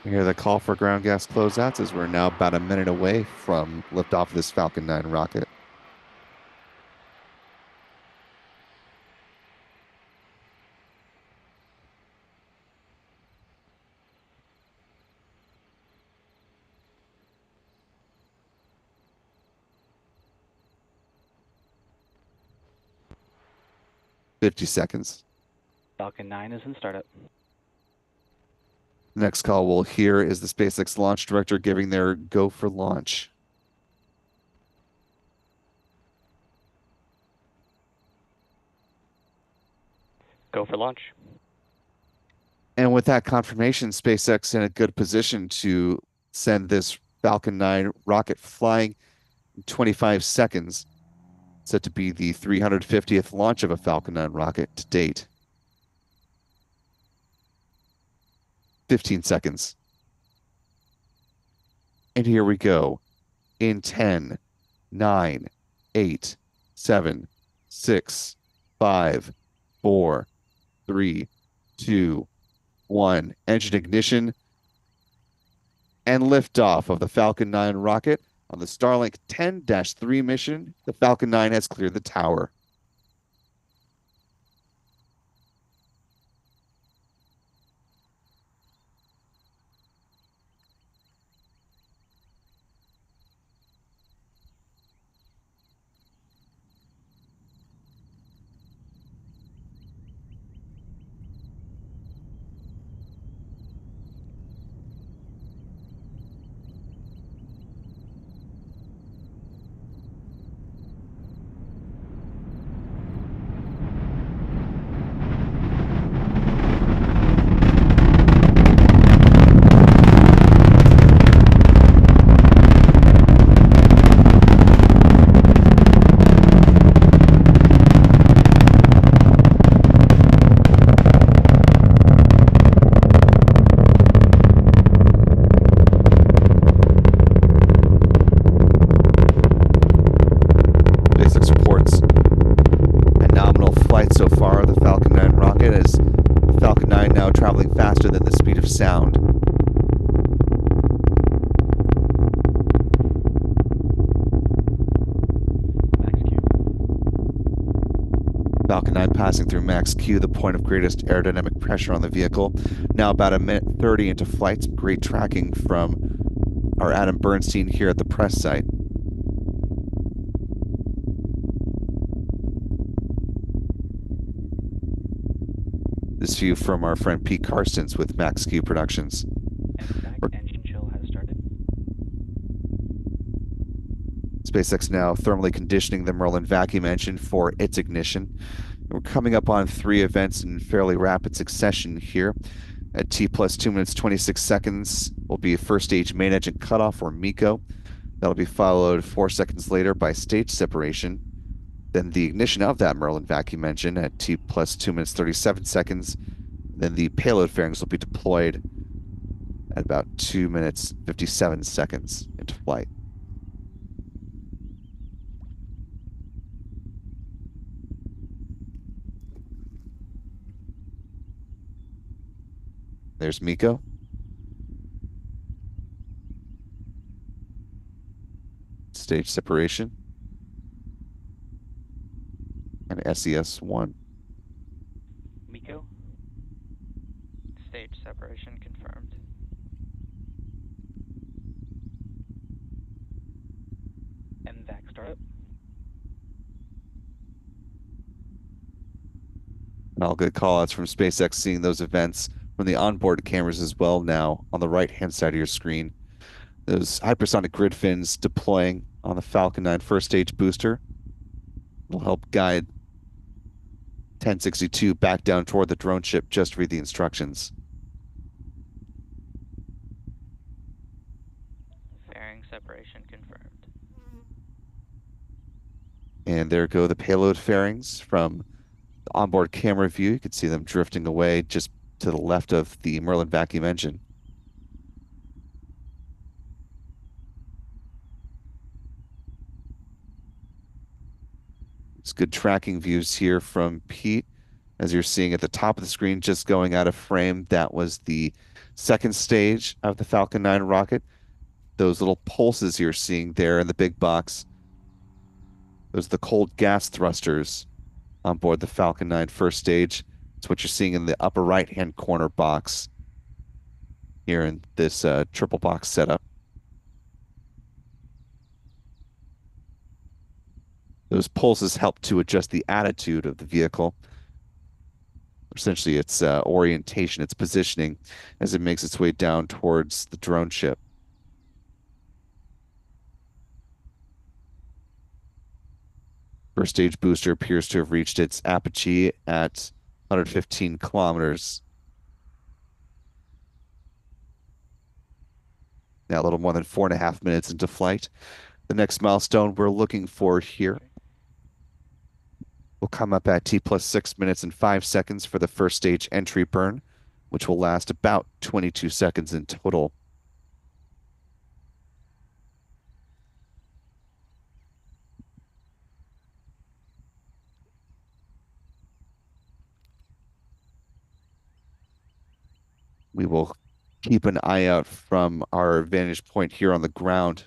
We hear the call for ground gas closeouts as we're now about a minute away from liftoff of this Falcon 9 rocket. $50. Falcon 9 is in startup. The next call we'll hear is the SpaceX launch director giving their go for launch. Go for launch. And with that confirmation, SpaceX in a good position to send this Falcon 9 rocket flying in 25 seconds, set to be the 350th launch of a Falcon 9 rocket to date. 15 seconds. And here we go in 10, 9, 8, 7, 6, 5, 4, 3, 2, 1. Engine ignition and liftoff of the Falcon 9 rocket on the Starlink 10-3 mission. The Falcon 9 has cleared the tower. SpaceX reports a nominal flight so far of the Falcon 9 rocket, as the Falcon 9 now traveling faster than the speed of sound. Max Q. Falcon 9 passing through max Q, the point of greatest aerodynamic pressure on the vehicle. Now about a minute 30 into flight. Some great tracking from our Adam Bernstein here at the press site. This view from our friend Pete Carstens with Max Q Productions. And engine chill has started. SpaceX now thermally conditioning the Merlin vacuum engine for its ignition. We're coming up on 3 events in fairly rapid succession here. At T plus 2 minutes 26 seconds will be a first stage main engine cutoff, or MECO. That'll be followed 4 seconds later by stage separation. Then the ignition of that Merlin vacuum engine at T plus 2 minutes 37 seconds. Then the payload fairings will be deployed at about 2 minutes 57 seconds into flight. There's MECO. Stage separation. And SES-1. MECO. Stage separation confirmed. MVAC startup. And all good callouts from SpaceX, seeing those events from the onboard cameras as well now on the right-hand side of your screen. Those hypersonic grid fins deploying on the Falcon 9 first stage booster will help guide 1062 back down toward the drone ship. Just read the instructions. Fairing separation confirmed. And there go the payload fairings from the onboard camera view. You can see them drifting away just to the left of the Merlin vacuum engine. It's good tracking views here from Pete As you're seeing at the top of the screen, just going out of frame, that was the second stage of the Falcon 9 rocket. Those little pulses you're seeing there in the big box, those are the cold gas thrusters on board the Falcon 9 first stage. It's what you're seeing in the upper right-hand corner box here in this triple box setup. Those pulses help to adjust the attitude of the vehicle, essentially its orientation, its positioning, as it makes its way down towards the drone ship. First stage booster appears to have reached its apogee at 115 kilometers. Now a little more than 4.5 minutes into flight. The next milestone we're looking for here will come up at T plus 6 minutes and 5 seconds for the first stage entry burn, which will last about 22 seconds in total. We will keep an eye out from our vantage point here on the ground.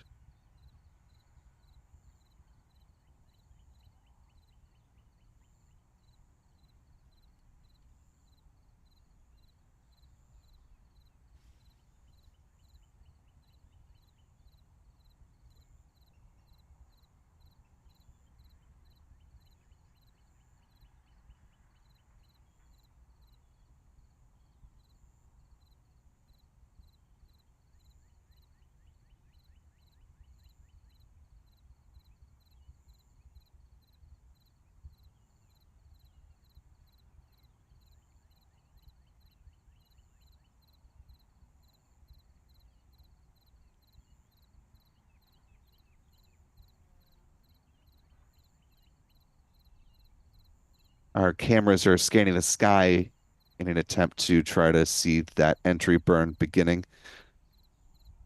Our cameras are scanning the sky in an attempt to try to see that entry burn beginning.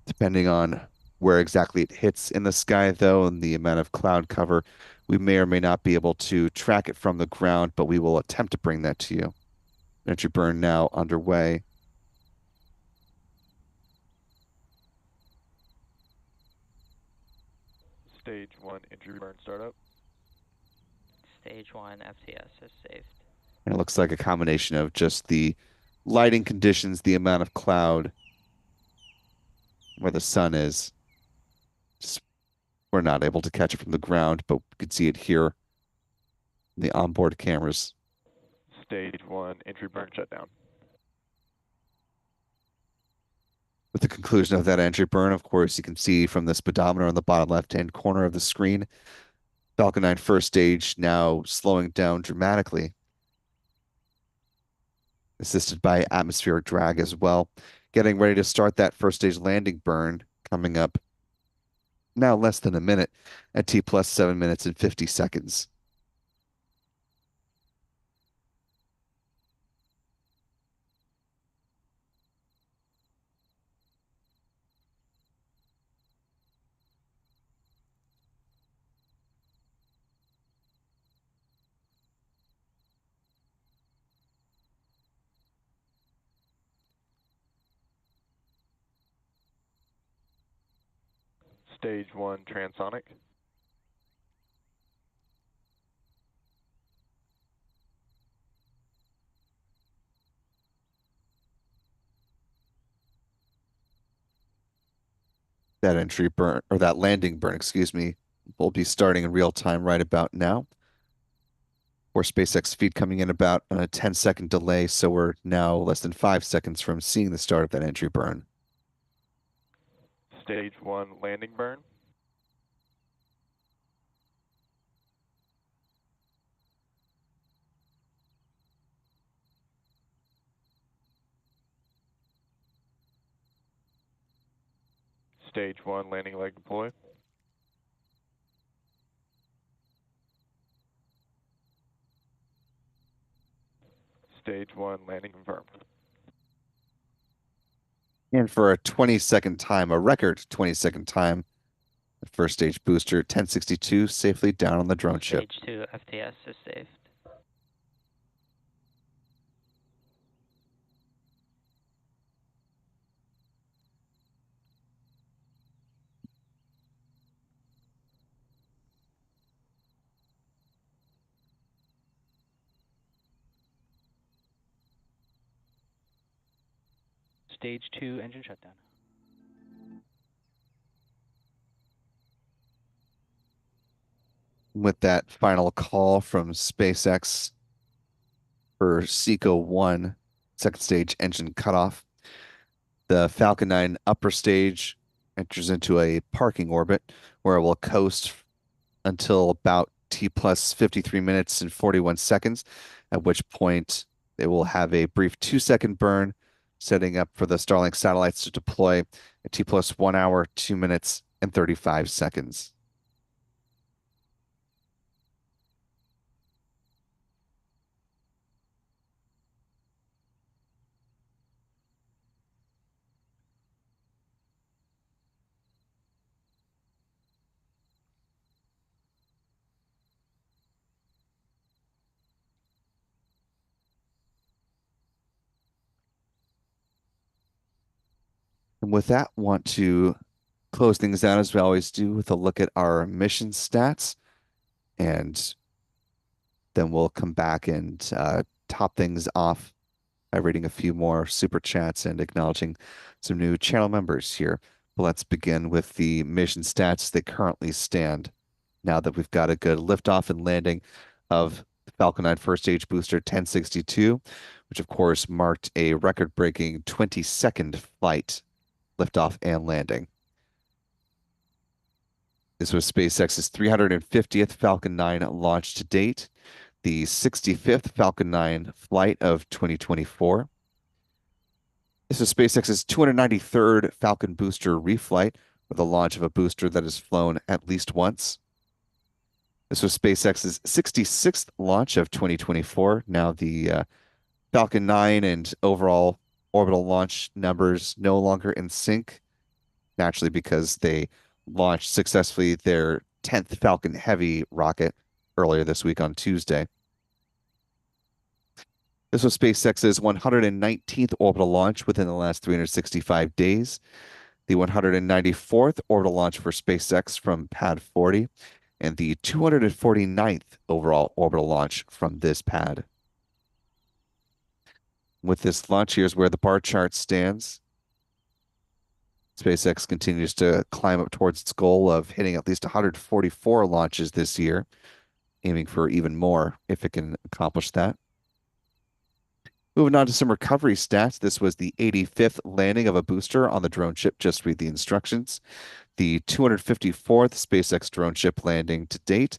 Depending on where exactly it hits in the sky, though, and the amount of cloud cover, we may or may not be able to track it from the ground, but we will attempt to bring that to you. Entry burn now underway. Stage 1 entry burn startup. Stage 1 FTS is saved. And it looks like a combination of just the lighting conditions, the amount of cloud, where the sun is. Just, we're not able to catch it from the ground, but we could see it here in the onboard cameras. Stage 1 entry burn shutdown. With the conclusion of that entry burn, of course, you can see from the speedometer on the bottom left-hand corner of the screen, Falcon 9 first stage now slowing down dramatically, assisted by atmospheric drag as well. Getting ready to start that first stage landing burn coming up now less than a minute at T plus 7 minutes and 50 seconds. Stage 1 transonic. That entry burn, or that landing burn, excuse me, will be starting in real time right about now. For SpaceX feed coming in about on a 10-second delay, so we're now less than 5 seconds from seeing the start of that entry burn. Stage 1 landing burn. Stage 1 landing leg deploy. Stage 1 landing confirmed. And for a 20-second time, a record 20-second time, the first stage booster 1062 safely down on the drone ship. Stage 2 FTS is saved. Stage 2 engine shutdown. With that final call from SpaceX for SECO 1, second stage engine cutoff, the Falcon 9 upper stage enters into a parking orbit where it will coast until about T plus 53 minutes and 41 seconds, at which point they will have a brief 2-second burn, setting up for the Starlink satellites to deploy at T plus 1 hour, 2 minutes, and 35 seconds. And with that, want to close things out as we always do with a look at our mission stats, and then we'll come back and top things off by reading a few more super chats and acknowledging some new channel members here. But let's begin with the mission stats that currently stand now that we've got a good liftoff and landing of the Falcon 9 first stage booster 1062, which of course marked a record-breaking 22nd flight liftoff and landing. This was SpaceX's 350th Falcon 9 launch to date, the 65th Falcon 9 flight of 2024. This is SpaceX's 293rd Falcon booster reflight, with the launch of a booster that has flown at least once. This was SpaceX's 66th launch of 2024. Now the Falcon 9 and overall orbital launch numbers no longer in sync, naturally because they launched successfully their 10th Falcon Heavy rocket earlier this week on Tuesday. This was SpaceX's 119th orbital launch within the last 365 days, the 194th orbital launch for SpaceX from Pad 40, and the 249th overall orbital launch from this pad. With this launch, here's where the bar chart stands. SpaceX continues to climb up towards its goal of hitting at least 144 launches this year, aiming for even more if it can accomplish that. Moving on to some recovery stats. This was the 85th landing of a booster on the drone ship. Just read the instructions. The 254th SpaceX drone ship landing to date,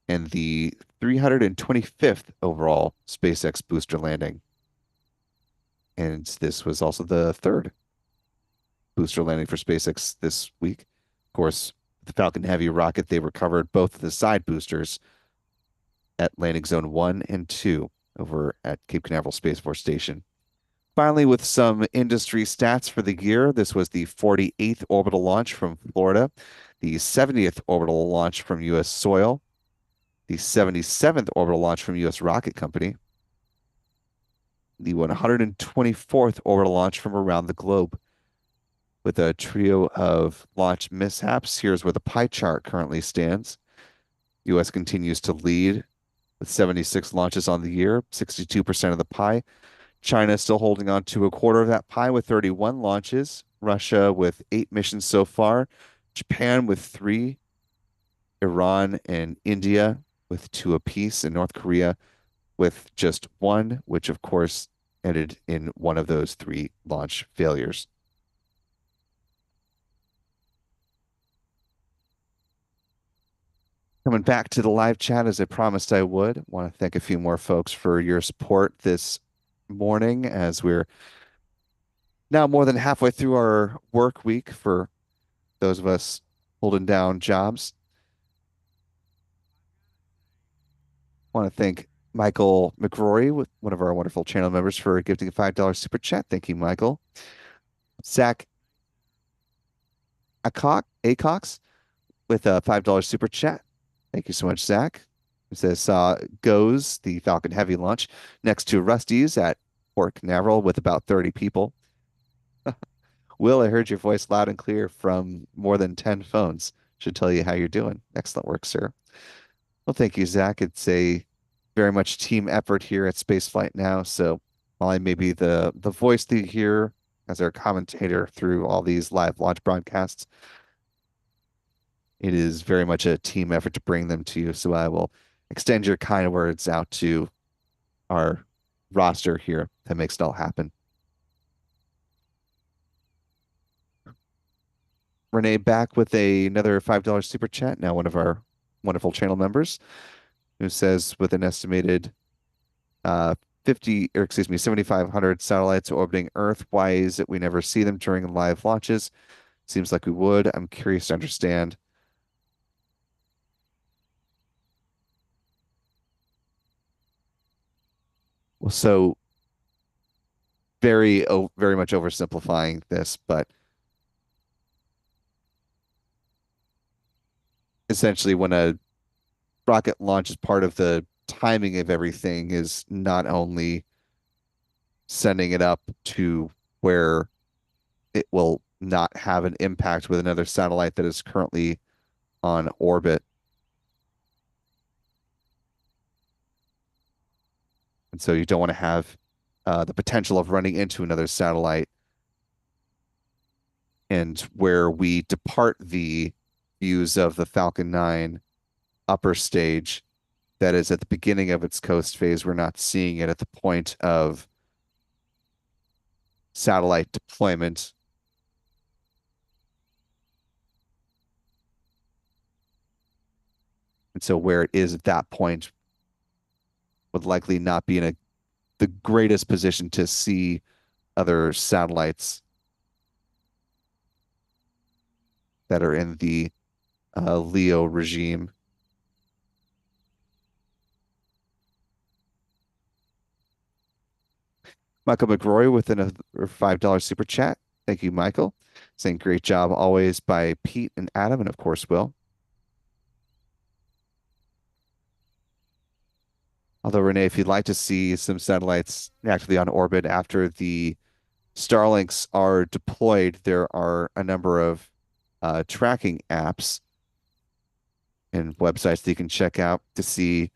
and the 325th overall SpaceX booster landing. And this was also the third booster landing for SpaceX this week. Of course, the Falcon Heavy rocket, they recovered both of the side boosters at landing zone 1 and 2 over at Cape Canaveral Space Force Station. Finally, with some industry stats for the year, this was the 48th orbital launch from Florida, the 70th orbital launch from U.S. soil, the 77th orbital launch from U.S. Rocket Company, the 124th orbital launch from around the globe. With a trio of launch mishaps, here's where the pie chart currently stands. U.S. continues to lead with 76 launches on the year, 62% of the pie. China still holding on to a quarter of that pie with 31 launches. Russia with 8 missions so far. Japan with 3. Iran and India with 2 apiece. And North Korea with just 1, which of course ended in one of those 3 launch failures. Coming back to the live chat as I promised I would. Want to thank a few more folks for your support this morning as we're now more than halfway through our work week for those of us holding down jobs. Want to thank Michael McRory, one of our wonderful channel members, for gifting a $5 super chat. Thank you, Michael. Zach Acox with a $5 super chat. Thank you so much, Zach. It says, goes the Falcon Heavy launch next to Rusty's at Cape Canaveral with about 30 people. Will, I heard your voice loud and clear from more than 10 phones. Should tell you how you're doing. Excellent work, sir. Well, thank you, Zach. It's a very much team effort here at Spaceflight now. So while I may be the voice that you hear as our commentator through all these live launch broadcasts. It is very much a team effort to bring them to you. So I will extend your kind words out to our roster here that makes it all happen. Renee back with another $5 super chat. Now one of our wonderful channel members who says with an estimated 7,500 satellites orbiting Earth, why is it we never see them during live launches? Seems like we would. I'm curious to understand. Well, so very much oversimplifying this, but essentially when a rocket launch is part of the timing of everything is not only sending it up to where it will not have an impact with another satellite that is currently on orbit. And so you don't want to have the potential of running into another satellite. And where we depart the views of the Falcon 9 upper stage, that is at the beginning of its coast phase, we're not seeing it at the point of satellite deployment. And so where it is at that point would likely not be in the greatest position to see other satellites that are in the LEO regime. Michael McRoy with a $5 super chat. Thank you, Michael. Saying great job always by Pete and Adam, and of course, Will. Although, Renee, if you'd like to see some satellites actively on orbit after the Starlinks are deployed, there are a number of tracking apps and websites that you can check out to see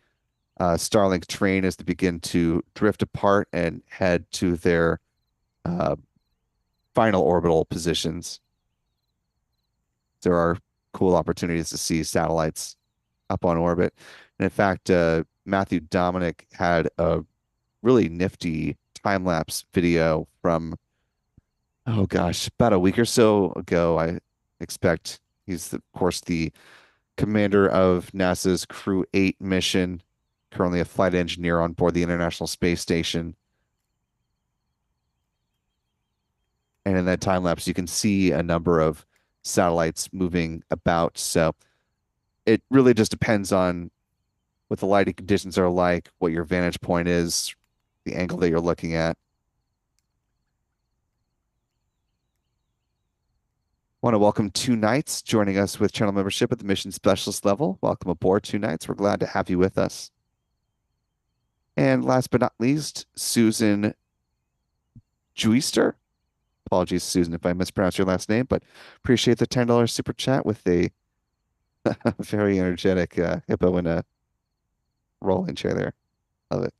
Starlink train as they begin to drift apart and head to their uh, final orbital positions. There are cool opportunities to see satellites up on orbit. And in fact, Matthew Dominic had a really nifty time lapse video from, oh gosh, about a week or so ago. I expect he's, of course, the commander of NASA's Crew 8 mission, currently a flight engineer on board the International Space Station. And in that time lapse, you can see a number of satellites moving about. So it really just depends on what the lighting conditions are like, what your vantage point is, the angle that you're looking at. Want to welcome Two Knights joining us with channel membership at the mission specialist level. Welcome aboard, Two Knights. We're glad to have you with us. And last but not least, Susan Juister. Apologies, Susan, if I mispronounce your last name, but appreciate the $10 super chat with a very energetic hippo in a rolling chair there. Love it.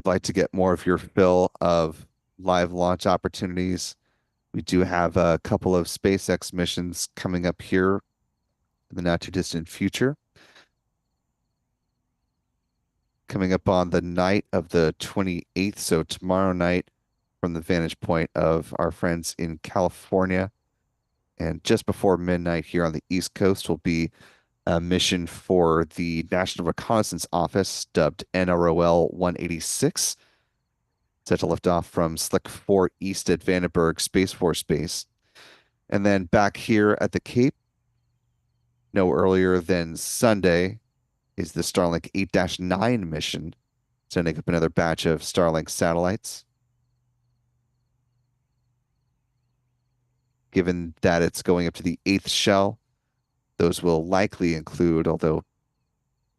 I'd like to get more of your fill of live launch opportunities. We do have a couple of SpaceX missions coming up here in the not too distant future. Coming up on the night of the 28th, so tomorrow night, from the vantage point of our friends in California. And just before midnight here on the East Coast will be a mission for the National Reconnaissance Office, dubbed NROL 186. set to lift off from Slick 4 East at Vandenberg Space Force Base. And then back here at the Cape, no earlier than Sunday, is the Starlink 8-9 mission, sending up another batch of Starlink satellites. Given that it's going up to the 8th shell, those will likely include, although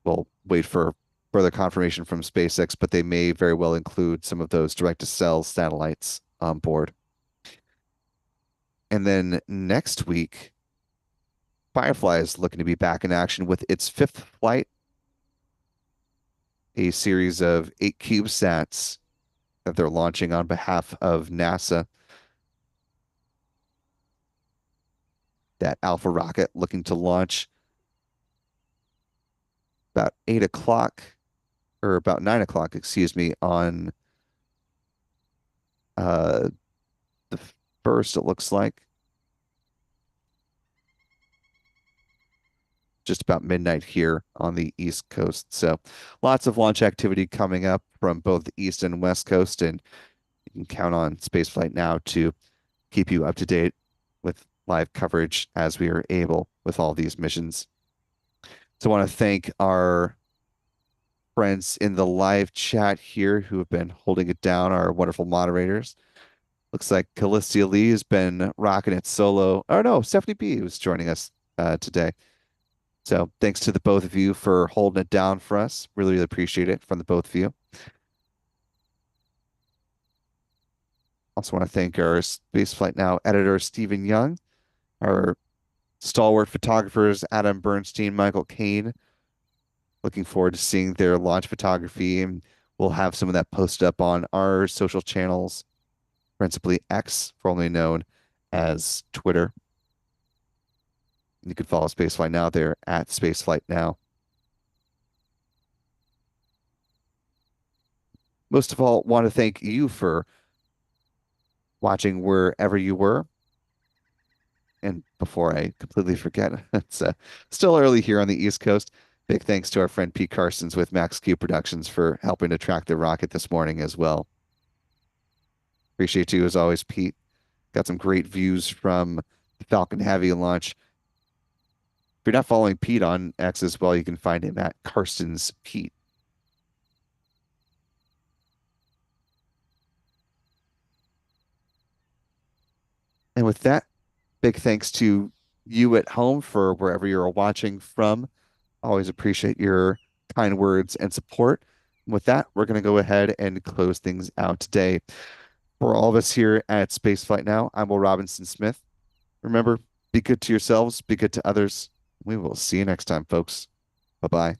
we'll wait for further confirmation from SpaceX, but they may very well include some of those direct-to-cell satellites on board. And then next week, Firefly is looking to be back in action with its 5th flight, a series of 8 CubeSats that they're launching on behalf of NASA. That Alpha rocket looking to launch about 8 o'clock, or about 9 o'clock, excuse me, on the first, it looks like. Just about midnight here on the East Coast. So lots of launch activity coming up from both the East and West Coast, and you can count on Spaceflight Now to keep you up to date with live coverage as we are able with all these missions. So I want to thank our friends in the live chat here who have been holding it down, our wonderful moderators. Looks like Callistia Lee has been rocking it solo. Oh no, Stephanie B was joining us today. So thanks to the both of you for holding it down for us. Really, really appreciate it from the both of you. Also want to thank our Spaceflight Now editor, Stephen Young, our stalwart photographers, Adam Bernstein, Michael Kane. Looking forward to seeing their launch photography, and we'll have some of that posted up on our social channels, principally X, formerly known as Twitter. You can follow Spaceflight Now there at Spaceflight Now. Most of all, want to thank you for watching wherever you were. And before I completely forget, it's still early here on the East Coast. Big thanks to our friend Pete Carstens with Max Q Productions for helping to track the rocket this morning as well. Appreciate you as always, Pete. Got some great views from the Falcon Heavy launch. If you're not following Pete on X as well, you can find him at Carstens Pete. And with that, big thanks to you at home for wherever you're watching from. Always appreciate your kind words and support. And with that, we're going to go ahead and close things out today. For all of us here at Spaceflight Now, I'm Will Robinson Smith. Remember, be good to yourselves, be good to others. We will see you next time, folks. Bye-bye.